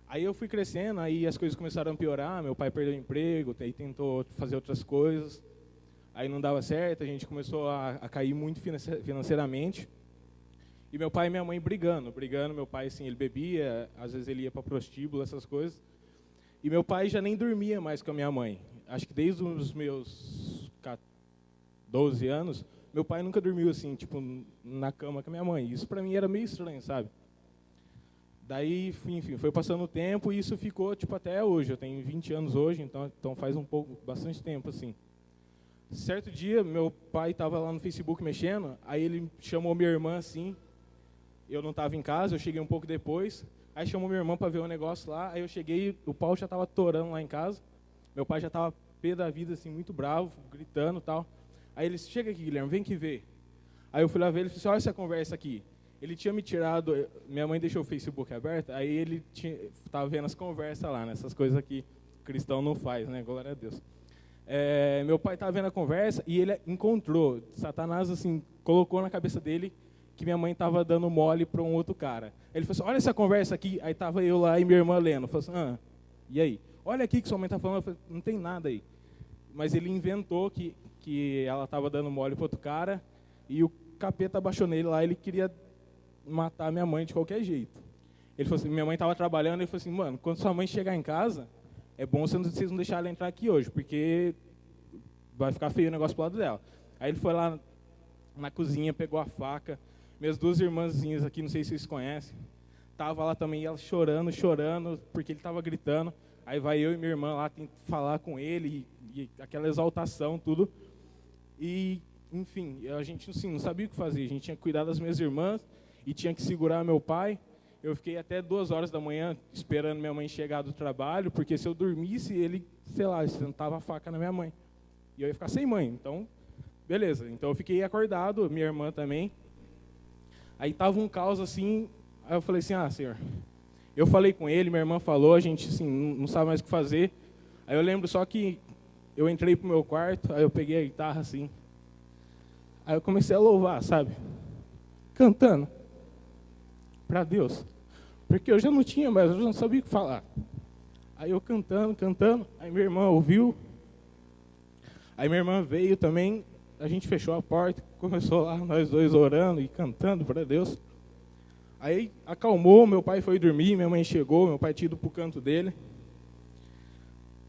Aí eu fui crescendo, aí as coisas começaram a piorar, meu pai perdeu o emprego, aí tentou fazer outras coisas, aí não dava certo, a gente começou a cair muito financeiramente. E meu pai e minha mãe brigando, meu pai, assim, ele bebia, às vezes ele ia para prostíbulo, essas coisas. E meu pai já nem dormia mais com a minha mãe. Acho que desde os meus 12 anos, meu pai nunca dormiu assim, tipo, na cama com a minha mãe. Isso para mim era meio estranho, sabe? Daí, enfim, foi passando o tempo e isso ficou, tipo, até hoje. Eu tenho 20 anos hoje, então faz bastante tempo, assim. Certo dia, meu pai estava lá no Facebook mexendo, aí ele chamou minha irmã, assim, eu não estava em casa, eu cheguei um pouco depois, Aí chamou minha irmã para ver o negócio lá, aí eu cheguei, o pau já estava torando lá em casa, meu pai já estava pé da vida, assim, muito bravo, gritando e tal. Aí ele disse, chega aqui, Guilherme, vem que ver. Aí eu fui lá ver, ele disse, olha essa conversa aqui. Ele tinha me tirado, minha mãe deixou o Facebook aberto, aí ele estava vendo as conversas lá, né, essas coisas que cristão não faz, né, glória a Deus. Meu pai estava vendo a conversa e ele encontrou, Satanás assim, colocou na cabeça dele que minha mãe estava dando mole para um outro cara. Ele falou assim, olha essa conversa aqui, aí estava eu lá e minha irmã lendo. Falei assim, e aí? Olha aqui que sua mãe está falando. Eu falei, não tem nada aí. Mas ele inventou que ela estava dando mole para outro cara e o capeta baixou nele lá, ele queria matar minha mãe de qualquer jeito. Ele falou assim, minha mãe estava trabalhando, ele falou assim, mano, quando sua mãe chegar em casa, é bom vocês não deixarem ela entrar aqui hoje, porque vai ficar feio o negócio pro lado dela. Aí ele foi lá na cozinha, pegou a faca. Minhas duas irmãzinhas aqui, não sei se vocês conhecem, tava lá também, ela chorando, porque ele estava gritando. Aí vai eu e minha irmã lá, tem que falar com ele, e aquela exaltação, tudo. E, enfim, a gente assim, não sabia o que fazer. A gente tinha que cuidar das minhas irmãs e tinha que segurar meu pai. Eu fiquei até 2 horas da manhã esperando minha mãe chegar do trabalho, porque se eu dormisse, ele, sei lá, sentava a faca na minha mãe. E eu ia ficar sem mãe. Então, beleza. Então eu fiquei acordado, minha irmã também. Aí tava um caos assim, aí eu falei assim, Senhor, eu falei com ele, minha irmã falou, a gente assim, não sabe mais o que fazer. Aí eu lembro só que eu entrei pro meu quarto, aí eu peguei a guitarra assim, aí eu comecei a louvar, sabe? Cantando para Deus, porque eu já não tinha mais, eu já não sabia o que falar. Aí eu cantando, aí minha irmã ouviu, aí minha irmã veio também, a gente fechou a porta, começou lá nós dois orando e cantando para Deus. Aí acalmou, meu pai foi dormir, minha mãe chegou, meu pai tinha ido para o canto dele.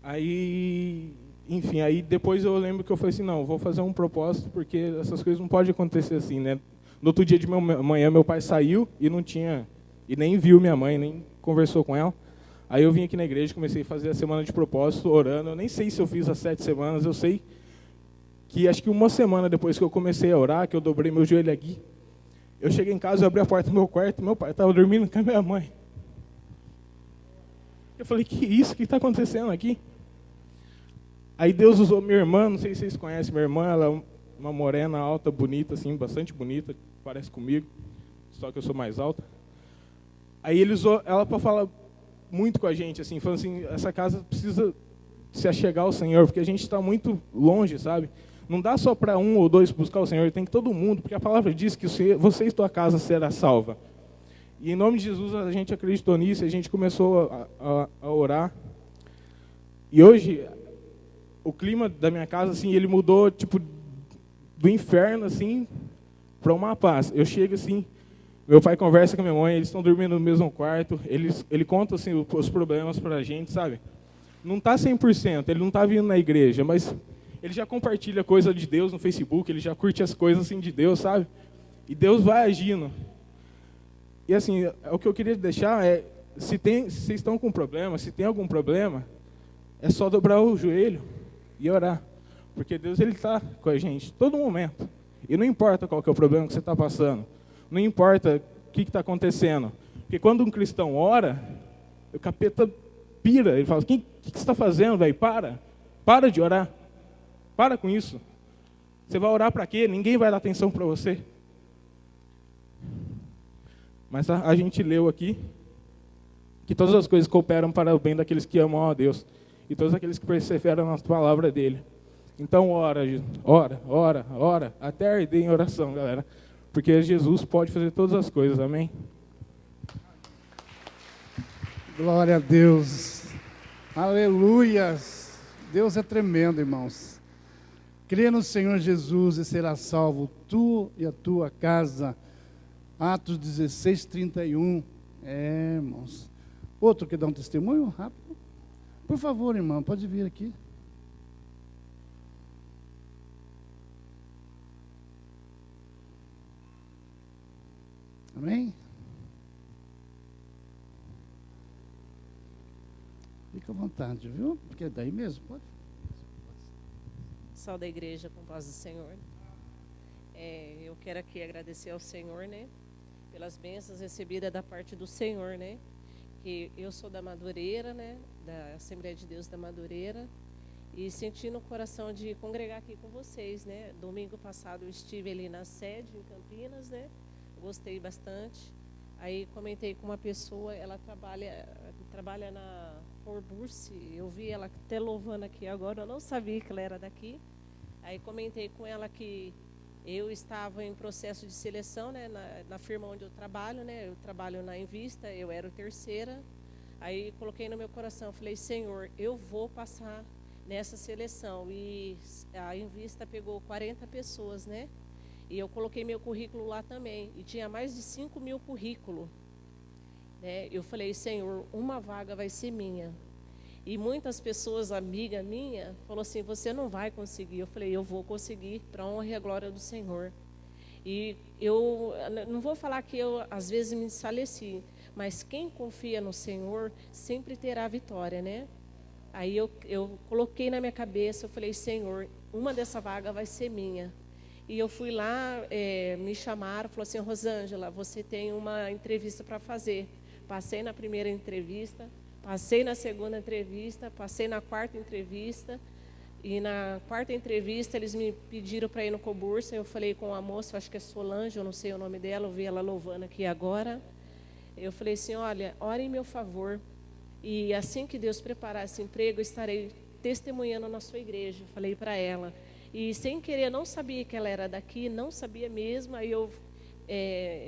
Aí, enfim, aí depois eu lembro que eu falei assim, não, vou fazer um propósito, porque essas coisas não podem acontecer assim, né? No outro dia de manhã, meu pai saiu e não tinha, e nem viu minha mãe, nem conversou com ela. Aí eu vim aqui na igreja, comecei a fazer a semana de propósito, orando. Eu nem sei se eu fiz as 7 semanas, eu sei que acho que 1 semana depois que eu comecei a orar, que eu dobrei meu joelho aqui, eu cheguei em casa, eu abri a porta do meu quarto, meu pai estava dormindo com a minha mãe. Eu falei, que isso? O que está acontecendo aqui? Aí Deus usou minha irmã, não sei se vocês conhecem minha irmã, ela é uma morena alta, bonita, assim, bastante bonita, parece comigo, só que eu sou mais alta. Aí ele usou ela para falar muito com a gente, assim, falando assim, essa casa precisa se achegar ao Senhor, porque a gente está muito longe, sabe? Não dá só para 1 ou 2 buscar o Senhor, tem que todo mundo, porque a palavra diz que você e tua casa será salva. E em nome de Jesus a gente acreditou nisso, a gente começou a orar. E hoje o clima da minha casa, assim, ele mudou, tipo, do inferno, assim, para uma paz. Eu chego assim, meu pai conversa com a minha mãe, eles estão dormindo no mesmo quarto, ele conta assim os problemas para a gente, sabe? Não está 100%, ele não está vindo na igreja, mas ele já compartilha coisa de Deus no Facebook, ele já curte as coisas assim de Deus, sabe? E Deus vai agindo. E assim, o que eu queria deixar é, se vocês estão com problema, se tem algum problema, é só dobrar o joelho e orar. Porque Deus, ele está com a gente todo momento. E não importa qual que é o problema que você está passando, não importa o que está acontecendo. Porque quando um cristão ora, o capeta pira, ele fala, o que você está fazendo, velho? Para de orar. Para com isso. Você vai orar para quê? Ninguém vai dar atenção para você. Mas a gente leu aqui que todas as coisas cooperam para o bem daqueles que amam a Deus e todos aqueles que perseveram na palavra dele. Então ora, até arder em oração, galera. Porque Jesus pode fazer todas as coisas, amém? Glória a Deus. Aleluias. Deus é tremendo, irmãos. Crê no Senhor Jesus e será salvo, tu e a tua casa. Atos 16, 31. Irmãos. Outro que dá um testemunho rápido? Por favor, irmão, pode vir aqui. Amém? Fica à vontade, viu? Porque é daí mesmo, pode. Sal da igreja com paz do Senhor. Eu quero aqui agradecer ao Senhor, né? Pelas bênçãos recebidas da parte do Senhor, né? que eu sou da Madureira, né, da Assembleia de Deus da Madureira, e senti no coração de congregar aqui com vocês, né. Domingo passado eu estive ali na sede em Campinas, né, gostei bastante. Aí comentei com uma pessoa, ela trabalha na Forburse, eu vi ela até louvando aqui agora, eu não sabia que ela era daqui. Aí comentei com ela que eu estava em processo de seleção, né, na firma onde eu trabalho, né, eu trabalho na Invista, eu era o terceira. Aí coloquei no meu coração, falei, Senhor, eu vou passar nessa seleção. E a Invista pegou 40 pessoas, né, e eu coloquei meu currículo lá também, e tinha mais de 5.000 currículos, né. Eu falei, Senhor, uma vaga vai ser minha. E muitas pessoas, amiga minha, falou assim, você não vai conseguir. Eu falei, eu vou conseguir, para a honra e a glória do Senhor. E eu não vou falar que eu, às vezes, me desfaleci, mas quem confia no Senhor sempre terá a vitória, né? Aí eu coloquei na minha cabeça, eu falei, Senhor, uma dessa vaga vai ser minha. E eu fui lá, me chamaram, falou assim, Rosângela, você tem uma entrevista para fazer. Passei na primeira entrevista, passei na segunda entrevista, passei na quarta entrevista, e na quarta entrevista eles me pediram para ir no Cobursa. Eu falei com a moça, acho que é Solange, eu não sei o nome dela, eu vi ela louvando aqui agora. Eu falei assim, olha, ore em meu favor, e assim que Deus preparar esse emprego, eu estarei testemunhando na sua igreja. Eu falei para ela, e sem querer, não sabia que ela era daqui, não sabia mesmo, aí eu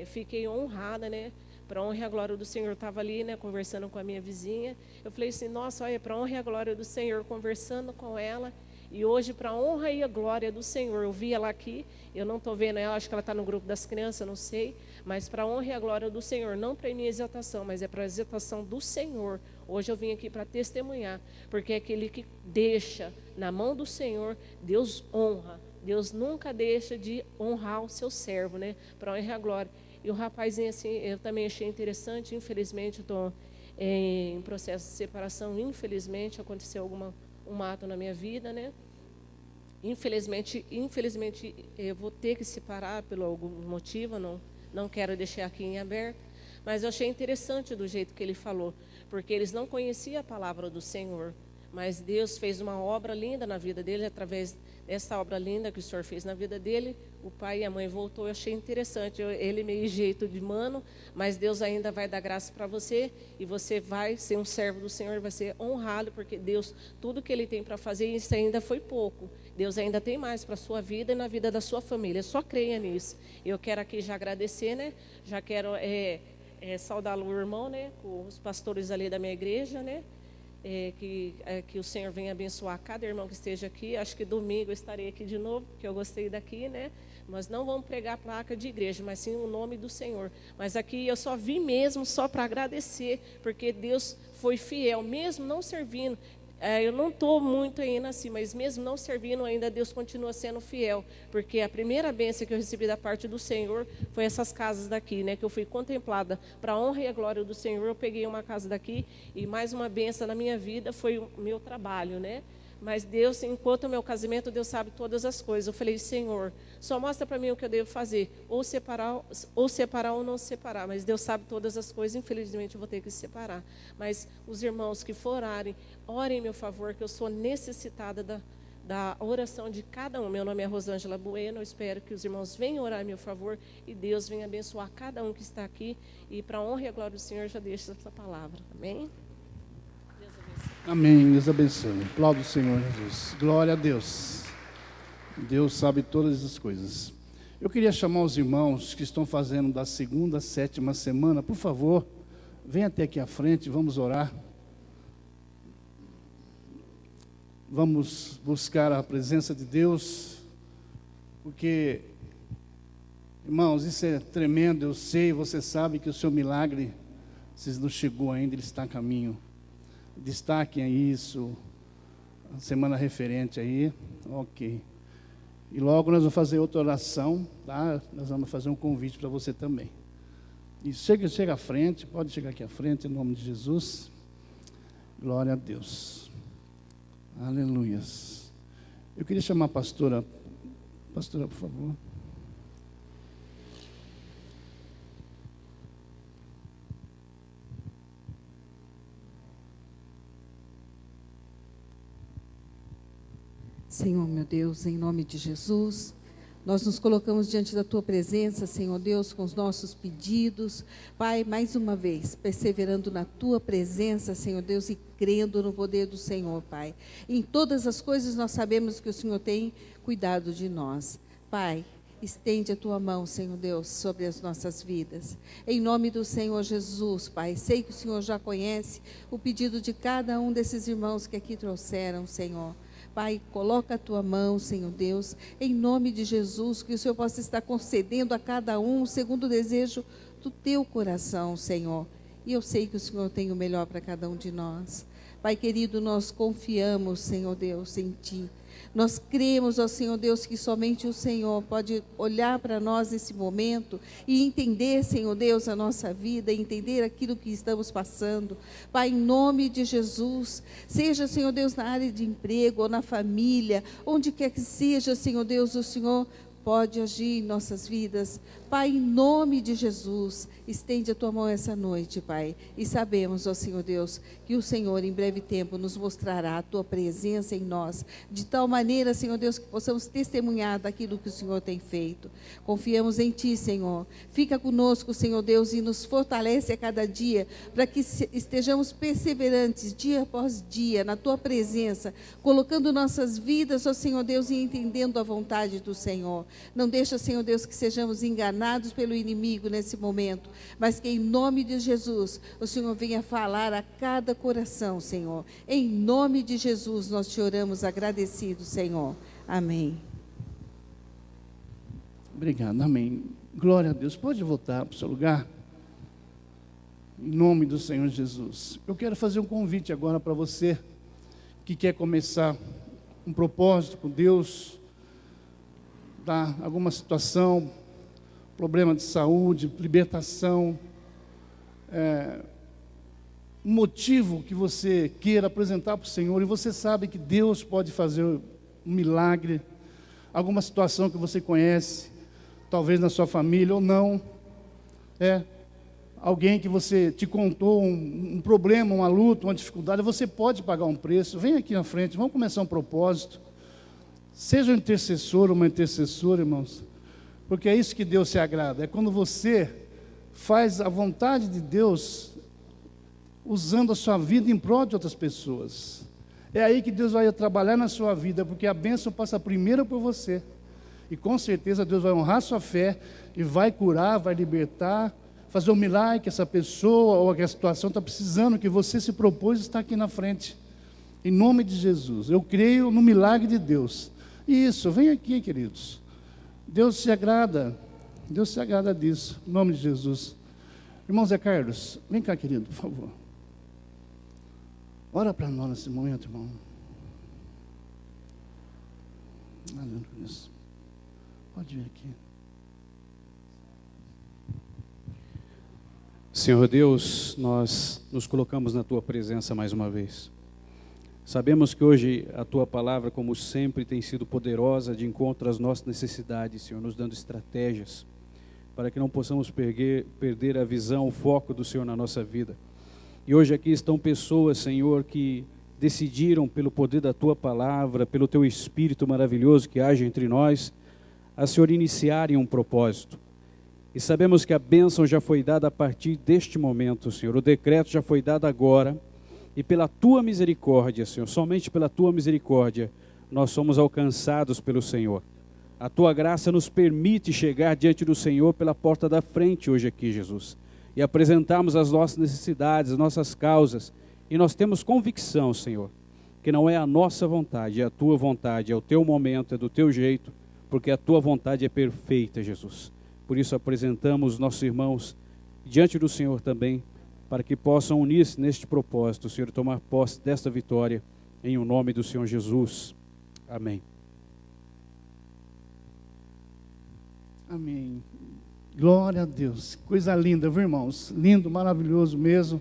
fiquei honrada, né? Para a honra e a glória do Senhor, estava ali, né, conversando com a minha vizinha. Eu falei assim, nossa, olha, para a honra e a glória do Senhor, conversando com ela. E hoje, para a honra e a glória do Senhor, eu vi ela aqui, eu não estou vendo ela, acho que ela está no grupo das crianças, não sei. Mas para a honra e a glória do Senhor, não para a minha exaltação, mas é para a exaltação do Senhor. Hoje eu vim aqui para testemunhar, porque é aquele que deixa na mão do Senhor, Deus honra. Deus nunca deixa de honrar o seu servo, né? Para a honra e a glória. E o rapazinho, assim, eu também achei interessante, infelizmente, eu estou em processo de separação, infelizmente, aconteceu um ato na minha vida, né? Infelizmente, eu vou ter que separar por algum motivo, não quero deixar aqui em aberto, mas eu achei interessante do jeito que ele falou, porque eles não conheciam a palavra do Senhor, mas Deus fez uma obra linda na vida dele, através dessa obra linda que o Senhor fez na vida dele, o pai e a mãe voltou. Eu achei interessante, ele meio jeito de mano, mas Deus ainda vai dar graça para você, e você vai ser um servo do Senhor, vai ser honrado, porque Deus, tudo que Ele tem para fazer, isso ainda foi pouco. Deus ainda tem mais para a sua vida e na vida da sua família, só creia nisso. Eu quero aqui já agradecer, né? Já quero saudar o irmão, né? Os pastores ali da minha igreja, né? Que o Senhor venha abençoar cada irmão que esteja aqui. Acho que domingo eu estarei aqui de novo, porque eu gostei daqui, né? Nós não vamos pregar placa de igreja, mas sim o nome do Senhor. Mas aqui eu só vim mesmo só para agradecer, porque Deus foi fiel, mesmo não servindo. Eu não estou muito ainda assim, mas mesmo não servindo ainda, Deus continua sendo fiel, porque a primeira bênção que eu recebi da parte do Senhor foi essas casas daqui, né, que eu fui contemplada para a honra e a glória do Senhor. Eu peguei uma casa daqui, e mais uma bênção na minha vida foi o meu trabalho, né? Mas Deus, enquanto o meu casamento, Deus sabe todas as coisas. Eu falei, Senhor, só mostra para mim o que eu devo fazer, ou separar ou não separar. Mas Deus sabe todas as coisas, infelizmente eu vou ter que separar. Mas os irmãos que forarem, orem em meu favor, que eu sou necessitada da oração de cada um. Meu nome é Rosângela Bueno, eu espero que os irmãos venham orar em meu favor, e Deus venha abençoar cada um que está aqui, e para a honra e a glória do Senhor, já deixo essa palavra. Amém? Amém, Deus abençoe. Aplauda o Senhor Jesus. Glória a Deus. Deus sabe todas as coisas. Eu queria chamar os irmãos que estão fazendo da 2ª à 7ª semana, por favor, venha até aqui à frente, vamos orar. Vamos buscar a presença de Deus, porque, irmãos, isso é tremendo, eu sei, você sabe que o seu milagre, se não chegou ainda, ele está a caminho. Destaquem isso, a semana referente aí, ok. E logo nós vamos fazer outra oração, tá? Nós vamos fazer um convite para você também. E chega à frente, pode chegar aqui à frente, em nome de Jesus. Glória a Deus. Aleluias. Eu queria chamar a pastora, por favor. Senhor, meu Deus, em nome de Jesus, nós nos colocamos diante da Tua presença, Senhor Deus, com os nossos pedidos. Pai, mais uma vez, perseverando na Tua presença, Senhor Deus, e crendo no poder do Senhor, Pai. Em todas as coisas nós sabemos que o Senhor tem cuidado de nós. Pai, estende a Tua mão, Senhor Deus, sobre as nossas vidas. Em nome do Senhor Jesus, Pai, sei que o Senhor já conhece o pedido de cada um desses irmãos que aqui trouxeram, Senhor. Pai, coloca a Tua mão, Senhor Deus, em nome de Jesus, que o Senhor possa estar concedendo a cada um segundo o desejo do Teu coração, Senhor. E eu sei que o Senhor tem o melhor para cada um de nós. Pai querido, nós confiamos, Senhor Deus, em Ti. Nós cremos, ó Senhor Deus, que somente o Senhor pode olhar para nós nesse momento e entender, Senhor Deus, a nossa vida, entender aquilo que estamos passando. Pai, em nome de Jesus, seja, Senhor Deus, na área de emprego ou na família, onde quer que seja, Senhor Deus, o Senhor pode agir em nossas vidas. Pai, em nome de Jesus, estende a Tua mão essa noite, Pai. E sabemos, ó Senhor Deus, que o Senhor em breve tempo nos mostrará a Tua presença em nós, de tal maneira, Senhor Deus, que possamos testemunhar daquilo que o Senhor tem feito. Confiamos em Ti, Senhor. Fica conosco, Senhor Deus, e nos fortalece a cada dia, para que estejamos perseverantes, dia após dia, na Tua presença, colocando nossas vidas, ó Senhor Deus, e entendendo a vontade do Senhor. Não deixa, Senhor Deus, que sejamos enganados pelo inimigo nesse momento, mas que em nome de Jesus, o Senhor venha falar a cada coração, Senhor. Em nome de Jesus, nós te oramos agradecidos, Senhor. Amém. Obrigado, amém. Glória a Deus. Pode voltar para o seu lugar? Em nome do Senhor Jesus. Eu quero fazer um convite agora para você que quer começar um propósito com Deus, tá? Alguma situação, problema de saúde, libertação, um motivo que você queira apresentar para o Senhor, e você sabe que Deus pode fazer um milagre, alguma situação que você conhece, talvez na sua família ou não, alguém que você te contou um problema, uma luta, uma dificuldade, você pode pagar um preço. Vem aqui na frente, vamos começar um propósito. Seja um intercessor ou uma intercessora, irmãos, porque é isso que Deus se agrada, é quando você faz a vontade de Deus, usando a sua vida em prol de outras pessoas. É aí que Deus vai trabalhar na sua vida, porque a bênção passa primeiro por você, e com certeza Deus vai honrar sua fé, e vai curar, vai libertar, fazer um milagre que essa pessoa, ou que a situação está precisando, que você se propôs estar aqui na frente, em nome de Jesus. Eu creio no milagre de Deus. Isso, vem aqui, queridos. Deus se agrada disso, em nome de Jesus. Irmão Zé Carlos, vem cá, querido, por favor. Ora para nós nesse momento, irmão. Aleluia. Pode vir aqui. Senhor Deus, nós nos colocamos na Tua presença mais uma vez. Sabemos que hoje a Tua palavra, como sempre, tem sido poderosa de encontro às nossas necessidades, Senhor, nos dando estratégias para que não possamos perder a visão, o foco do Senhor na nossa vida. E hoje aqui estão pessoas, Senhor, que decidiram pelo poder da Tua palavra, pelo Teu Espírito maravilhoso que age entre nós, a, Senhor, iniciarem um propósito. E sabemos que a bênção já foi dada a partir deste momento, Senhor, o decreto já foi dado agora. E pela Tua misericórdia, Senhor, somente pela Tua misericórdia, nós somos alcançados pelo Senhor. A Tua graça nos permite chegar diante do Senhor pela porta da frente hoje aqui, Jesus. E apresentarmos as nossas necessidades, as nossas causas. E nós temos convicção, Senhor, que não é a nossa vontade, é a Tua vontade, é o Teu momento, é do Teu jeito, porque a Tua vontade é perfeita, Jesus. Por isso apresentamos nossos irmãos diante do Senhor também, para que possam unir-se neste propósito, Senhor, e tomar posse desta vitória, em o nome do Senhor Jesus. Amém. Amém. Glória a Deus. Coisa linda, viu, irmãos? Lindo, maravilhoso mesmo.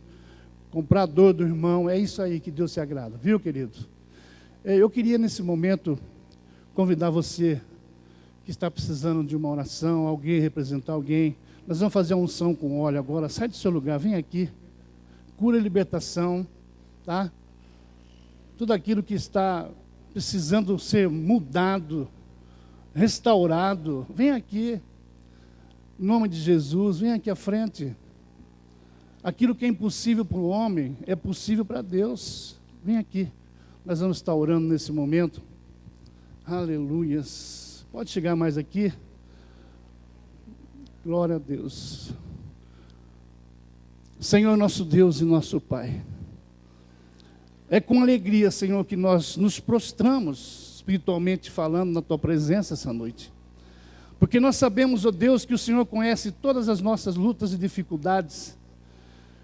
Comprador do irmão, é isso aí que Deus se agrada, viu, querido? Eu queria, nesse momento, convidar você que está precisando de uma oração, alguém, representar alguém. Nós vamos fazer a unção com óleo agora. Sai do seu lugar, vem aqui. Cura e libertação, tá? Tudo aquilo que está precisando ser mudado, restaurado, vem aqui. Em nome de Jesus, vem aqui à frente. Aquilo que é impossível para o homem, é possível para Deus. Vem aqui. Nós vamos estar orando nesse momento. Aleluias. Pode chegar mais aqui. Glória a Deus. Senhor, nosso Deus e nosso Pai. É com alegria, Senhor, que nós nos prostramos, espiritualmente falando, na Tua presença essa noite. Porque nós sabemos, ó Deus, que o Senhor conhece todas as nossas lutas e dificuldades.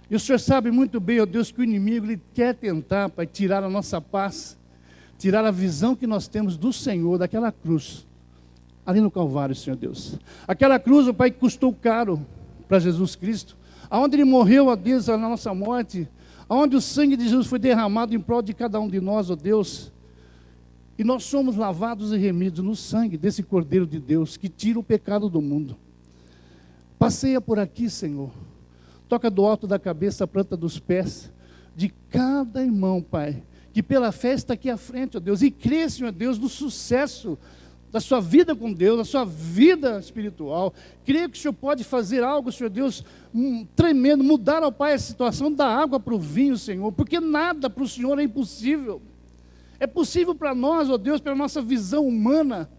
E o Senhor sabe muito bem, ó Deus, que o inimigo ele quer tentar, Pai, tirar a nossa paz, tirar a visão que nós temos do Senhor, daquela cruz, ali no Calvário, Senhor Deus. Aquela cruz, ó Pai, que custou caro para Jesus Cristo, aonde Ele morreu, ó Deus, na nossa morte, aonde o sangue de Jesus foi derramado em prol de cada um de nós, ó Deus. E nós somos lavados e remidos no sangue desse Cordeiro de Deus, que tira o pecado do mundo. Passeia por aqui, Senhor. Toca do alto da cabeça a planta dos pés de cada irmão, Pai, que pela fé está aqui à frente, ó Deus, e crê, Senhor Deus, no sucesso da sua vida com Deus, da sua vida espiritual. Creio que o Senhor pode fazer algo, Senhor Deus, tremendo, mudar, ó Pai, a situação da água para o vinho, Senhor, porque nada para o Senhor é impossível. É possível para nós, ó Deus, pela nossa visão humana,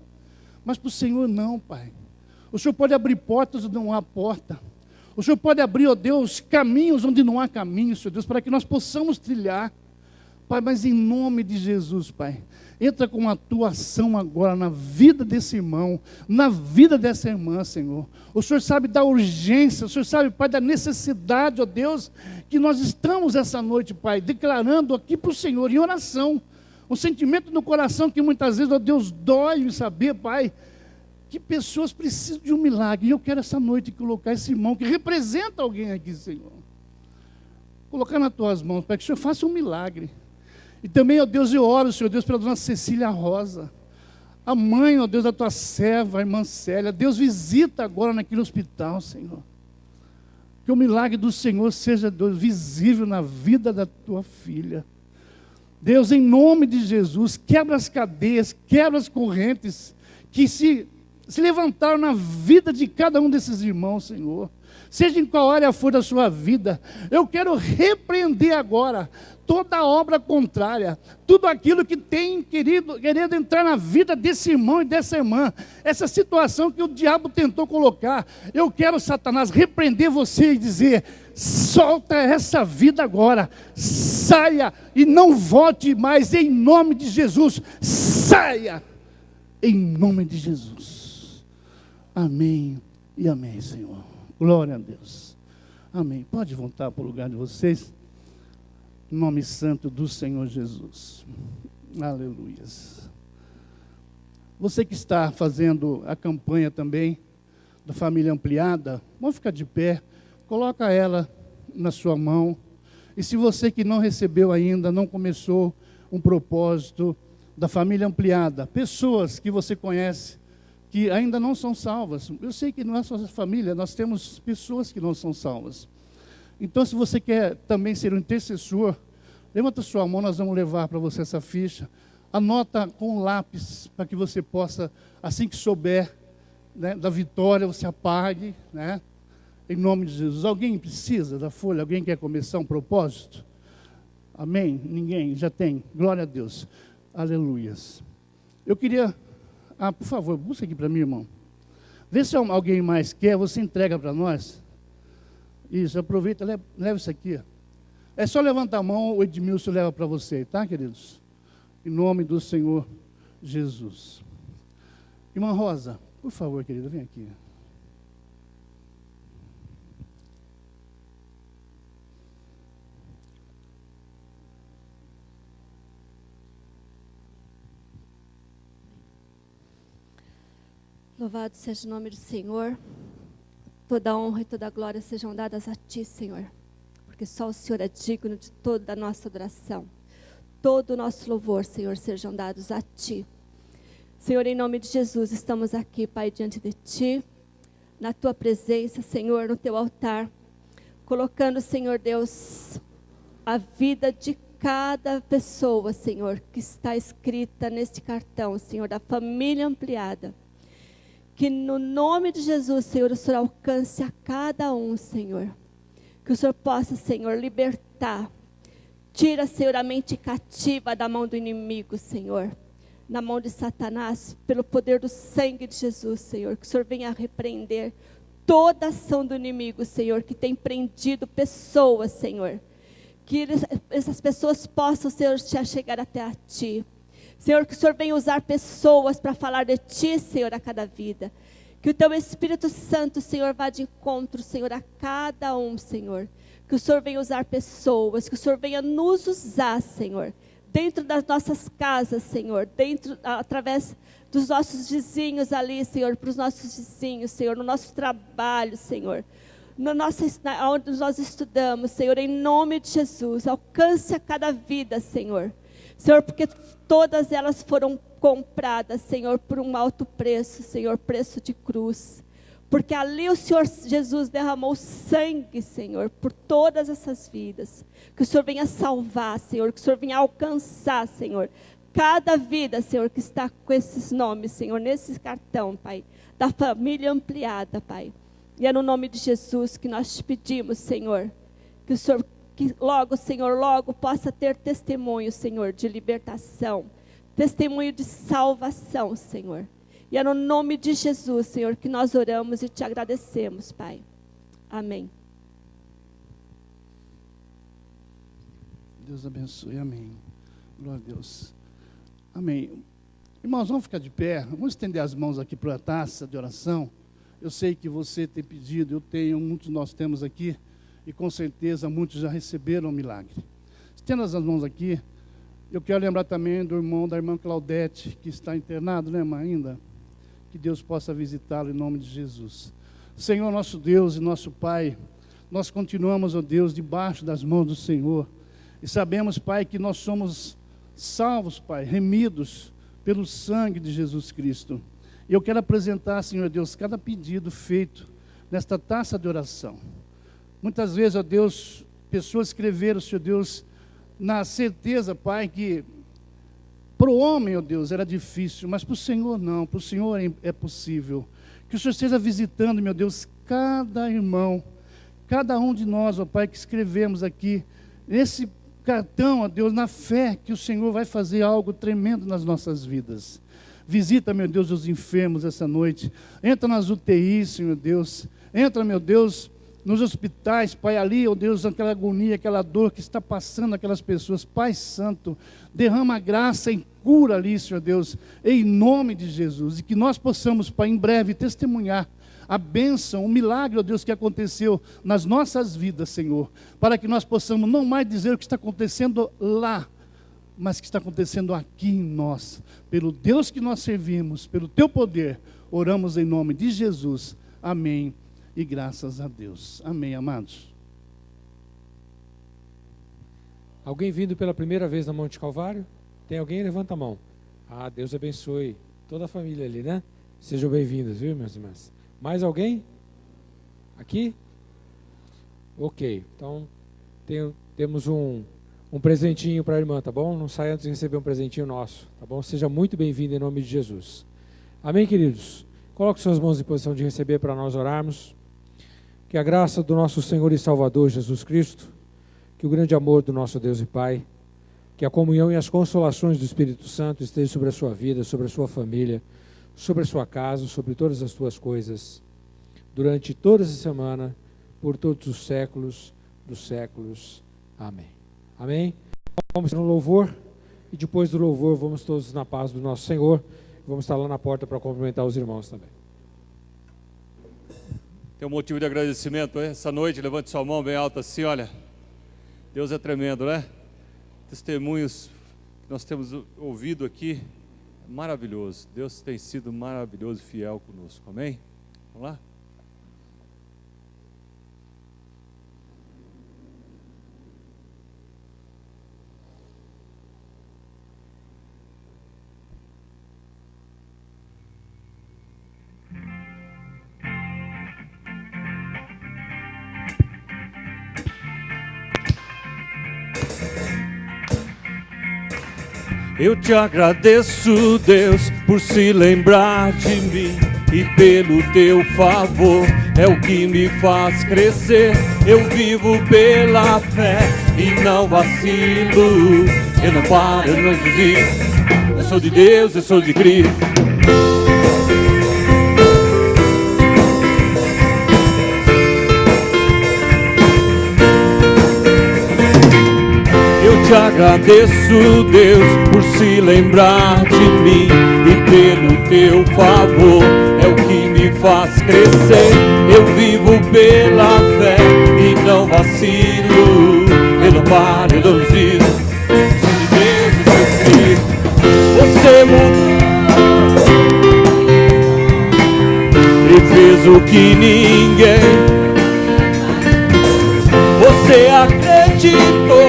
mas para o Senhor não, Pai. O Senhor pode abrir portas onde não há porta. O Senhor pode abrir, ó Deus, caminhos onde não há caminho, Senhor Deus, para que nós possamos trilhar. Pai, mas em nome de Jesus, Pai, entra com a tua ação agora na vida desse irmão, na vida dessa irmã, Senhor. O Senhor sabe da urgência, o Senhor sabe, Pai, da necessidade, ó Deus, que nós estamos essa noite, Pai, declarando aqui para o Senhor em oração. Um sentimento no coração que muitas vezes, ó Deus, dói em saber, Pai, que pessoas precisam de um milagre. E eu quero essa noite colocar esse irmão que representa alguém aqui, Senhor. Colocar nas tuas mãos, Pai, que o Senhor faça um milagre. E também, ó Deus, eu oro, Senhor Deus, pela dona Cecília Rosa, a mãe, ó Deus, da tua serva, a irmã Célia. Deus, visita agora naquele hospital, Senhor. Que o milagre do Senhor seja, Deus, visível na vida da tua filha. Deus, em nome de Jesus, quebra as cadeias, quebra as correntes que se levantaram na vida de cada um desses irmãos, Senhor. Seja em qual área for da sua vida, eu quero repreender agora toda obra contrária, tudo aquilo que tem querendo entrar na vida desse irmão e dessa irmã, essa situação que o diabo tentou colocar. Eu quero, Satanás, repreender você e dizer: solta essa vida agora, saia e não volte mais, em nome de Jesus, saia, em nome de Jesus. Amém e amém, Senhor. Glória a Deus. Amém. Pode voltar para o lugar de vocês. Em nome santo do Senhor Jesus. Aleluias. Você que está fazendo a campanha também da família ampliada, vamos ficar de pé, coloca ela na sua mão. E se você que não recebeu ainda, não começou um propósito da família ampliada, pessoas que você conhece, que ainda não são salvas. Eu sei que não é só a família, nós temos pessoas que não são salvas. Então, se você quer também ser um intercessor, levanta sua mão, nós vamos levar para você essa ficha. Anota com um lápis, para que você possa, assim que souber, né, da vitória, você apague, né, em nome de Jesus. Alguém precisa da folha? Alguém quer começar um propósito? Amém? Ninguém? Já tem? Glória a Deus. Aleluias. Eu queria... por favor, busca aqui para mim, irmão. Vê se alguém mais quer, você entrega para nós. Isso, aproveita, leva isso aqui. É só levantar a mão, o Edmilson leva para você, tá, queridos? Em nome do Senhor Jesus. Irmã Rosa, por favor, querida, vem aqui. Louvado seja o nome do Senhor. Toda a honra e toda a glória sejam dadas a Ti, Senhor. Porque só o Senhor é digno de toda a nossa adoração. Todo o nosso louvor, Senhor, sejam dados a Ti. Senhor, em nome de Jesus, estamos aqui, Pai, diante de Ti, na Tua presença, Senhor, no Teu altar, colocando, Senhor Deus, a vida de cada pessoa, Senhor, que está escrita neste cartão, Senhor, da família ampliada. Que no nome de Jesus, Senhor, o Senhor alcance a cada um, Senhor. Que o Senhor possa, Senhor, libertar. Tira, Senhor, a mente cativa da mão do inimigo, Senhor. Na mão de Satanás, pelo poder do sangue de Jesus, Senhor. Que o Senhor venha repreender toda ação do inimigo, Senhor, que tem prendido pessoas, Senhor. Que essas pessoas possam, Senhor, se achegar até a Ti. Senhor, que o Senhor venha usar pessoas para falar de Ti, Senhor, a cada vida. Que o Teu Espírito Santo, Senhor, vá de encontro, Senhor, a cada um, Senhor. Que o Senhor venha usar pessoas, que o Senhor venha nos usar, Senhor. Dentro das nossas casas, Senhor. Através dos nossos vizinhos ali, Senhor. Para os nossos vizinhos, Senhor. No nosso trabalho, Senhor. Onde nós estudamos, Senhor. Em nome de Jesus. Alcance a cada vida, Senhor. Senhor, porque todas elas foram compradas, Senhor, por um alto preço, Senhor, preço de cruz. Porque ali o Senhor Jesus derramou sangue, Senhor, por todas essas vidas. Que o Senhor venha salvar, Senhor, que o Senhor venha alcançar, Senhor, cada vida, Senhor, que está com esses nomes, Senhor, nesse cartão, Pai, da família ampliada, Pai. E é no nome de Jesus que nós te pedimos, Senhor, que o Senhor, que logo, Senhor, logo possa ter testemunho, Senhor, de libertação, testemunho de salvação, Senhor. E é no nome de Jesus, Senhor, que nós oramos e te agradecemos, Pai. Amém. Deus abençoe, amém. Glória a Deus. Amém. Irmãos, vamos ficar de pé, vamos estender as mãos aqui para a taça de oração. Eu sei que você tem pedido, eu tenho, muitos nós temos aqui, e com certeza muitos já receberam o milagre. Estendo as mãos aqui, eu quero lembrar também do irmão, da irmã Claudete, que está internado, né, irmã, ainda? Que Deus possa visitá-lo em nome de Jesus. Senhor, nosso Deus e nosso Pai, nós continuamos, ó Deus, debaixo das mãos do Senhor. E sabemos, Pai, que nós somos salvos, Pai, remidos pelo sangue de Jesus Cristo. E eu quero apresentar, Senhor Deus, cada pedido feito nesta taça de oração. Muitas vezes, ó Deus, pessoas escreveram, Senhor Deus, na certeza, Pai, que para o homem, ó Deus, era difícil, mas para o Senhor não, para o Senhor é possível. Que o Senhor esteja visitando, meu Deus, cada irmão, cada um de nós, ó Pai, que escrevemos aqui, esse cartão, ó Deus, na fé que o Senhor vai fazer algo tremendo nas nossas vidas. Visita, meu Deus, os enfermos essa noite. Entra nas UTIs, Senhor Deus. Entra, meu Deus, nos hospitais, Pai, ali, ó Deus, aquela agonia, aquela dor que está passando aquelas pessoas. Pai Santo, derrama graça e cura ali, Senhor Deus, em nome de Jesus. E que nós possamos, Pai, em breve testemunhar a bênção, o milagre, ó Deus, que aconteceu nas nossas vidas, Senhor. Para que nós possamos não mais dizer o que está acontecendo lá, mas que está acontecendo aqui em nós. Pelo Deus que nós servimos, pelo Teu poder, oramos em nome de Jesus. Amém. E graças a Deus. Amém, amados. Alguém vindo pela primeira vez na Monte Calvário? Tem alguém? Levanta a mão. Ah, Deus abençoe toda a família ali, né? Sejam bem-vindos, viu, minhas irmãs? Mais alguém? Aqui? Ok, então temos um presentinho para a irmã, tá bom? Não saia antes de receber um presentinho nosso, tá bom? Seja muito bem-vindo em nome de Jesus. Amém, queridos? Coloque suas mãos em posição de receber para nós orarmos. Que a graça do nosso Senhor e Salvador Jesus Cristo, que o grande amor do nosso Deus e Pai, que a comunhão e as consolações do Espírito Santo estejam sobre a sua vida, sobre a sua família, sobre a sua casa, sobre todas as tuas coisas, durante toda essa semana, por todos os séculos dos séculos. Amém. Amém? Vamos no louvor, e depois do louvor vamos todos na paz do nosso Senhor. Vamos estar lá na porta para cumprimentar os irmãos também. Tem um motivo de agradecimento essa noite, levante sua mão bem alta assim, olha. Deus é tremendo, né? Testemunhos que nós temos ouvido aqui, maravilhoso. Deus tem sido maravilhoso e fiel conosco, amém? Vamos lá? Eu te agradeço, Deus, por se lembrar de mim e pelo teu favor é o que me faz crescer. Eu vivo pela fé e não vacilo. Eu não paro, eu não desisto. Eu sou de Deus, eu sou de Cristo. Eu te agradeço, Deus, por se lembrar de mim e pelo teu favor é o que me faz crescer. Eu vivo pela fé e não vacilo. Eu não paro, eu não desisto. Sou de Deus, eu sou de Cristo. Você mudou e fez o que ninguém. Você acreditou,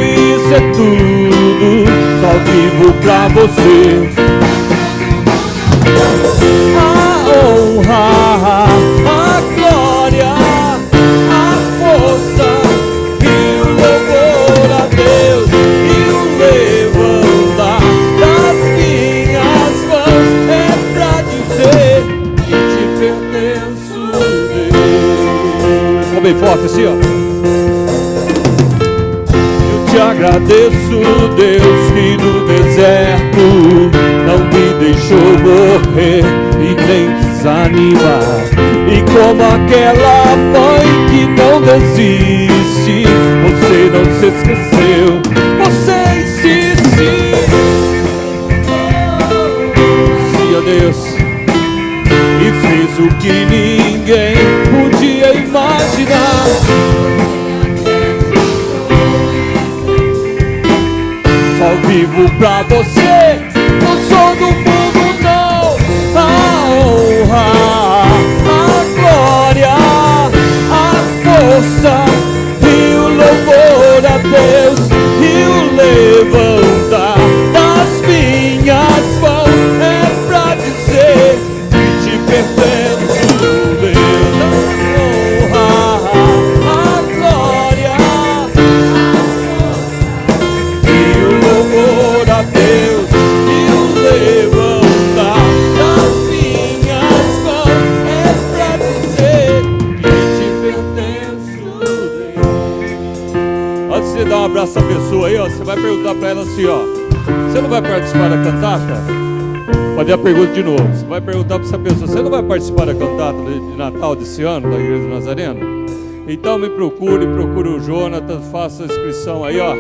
isso é tudo, só vivo pra você. A honra, a glória, a força e o louvor a Deus e o levantar das minhas mãos é pra dizer que te pertenço, Deus. Ficou bem forte assim, ó. Te agradeço, Deus, que no deserto não me deixou morrer e nem desanimar. E como aquela mãe que não desiste, você não se esqueceu, você insiste. Sim, ó Deus, e fez o que ninguém podia imaginar. Só vivo pra você, não sou do mundo não. A honra, a glória, a força e o louvor a Deus e o levantar das minhas mãos é pra dizer que te pertenço, Deus. A honra, a glória e o louvor a Deus e o levantar das minhas mãos é pra dizer que te pertenço, Deus. Antes de você dar um abraço à pessoa aí, ó, você vai perguntar pra ela assim, ó: você não vai participar da cantata? Fazer a pergunta de novo. Você vai perguntar pra essa pessoa: você não vai participar da cantata de Natal desse ano da Igreja do Nazareno? Então me procure o Jonathan, faça a inscrição aí, ó.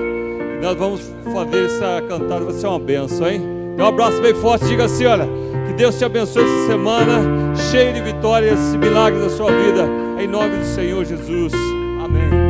Nós vamos fazer essa cantada, vai ser uma benção, hein? Dê um abraço bem forte, diga assim, olha: que Deus te abençoe essa semana, cheio de vitórias e milagres na sua vida, em nome do Senhor Jesus. Amém.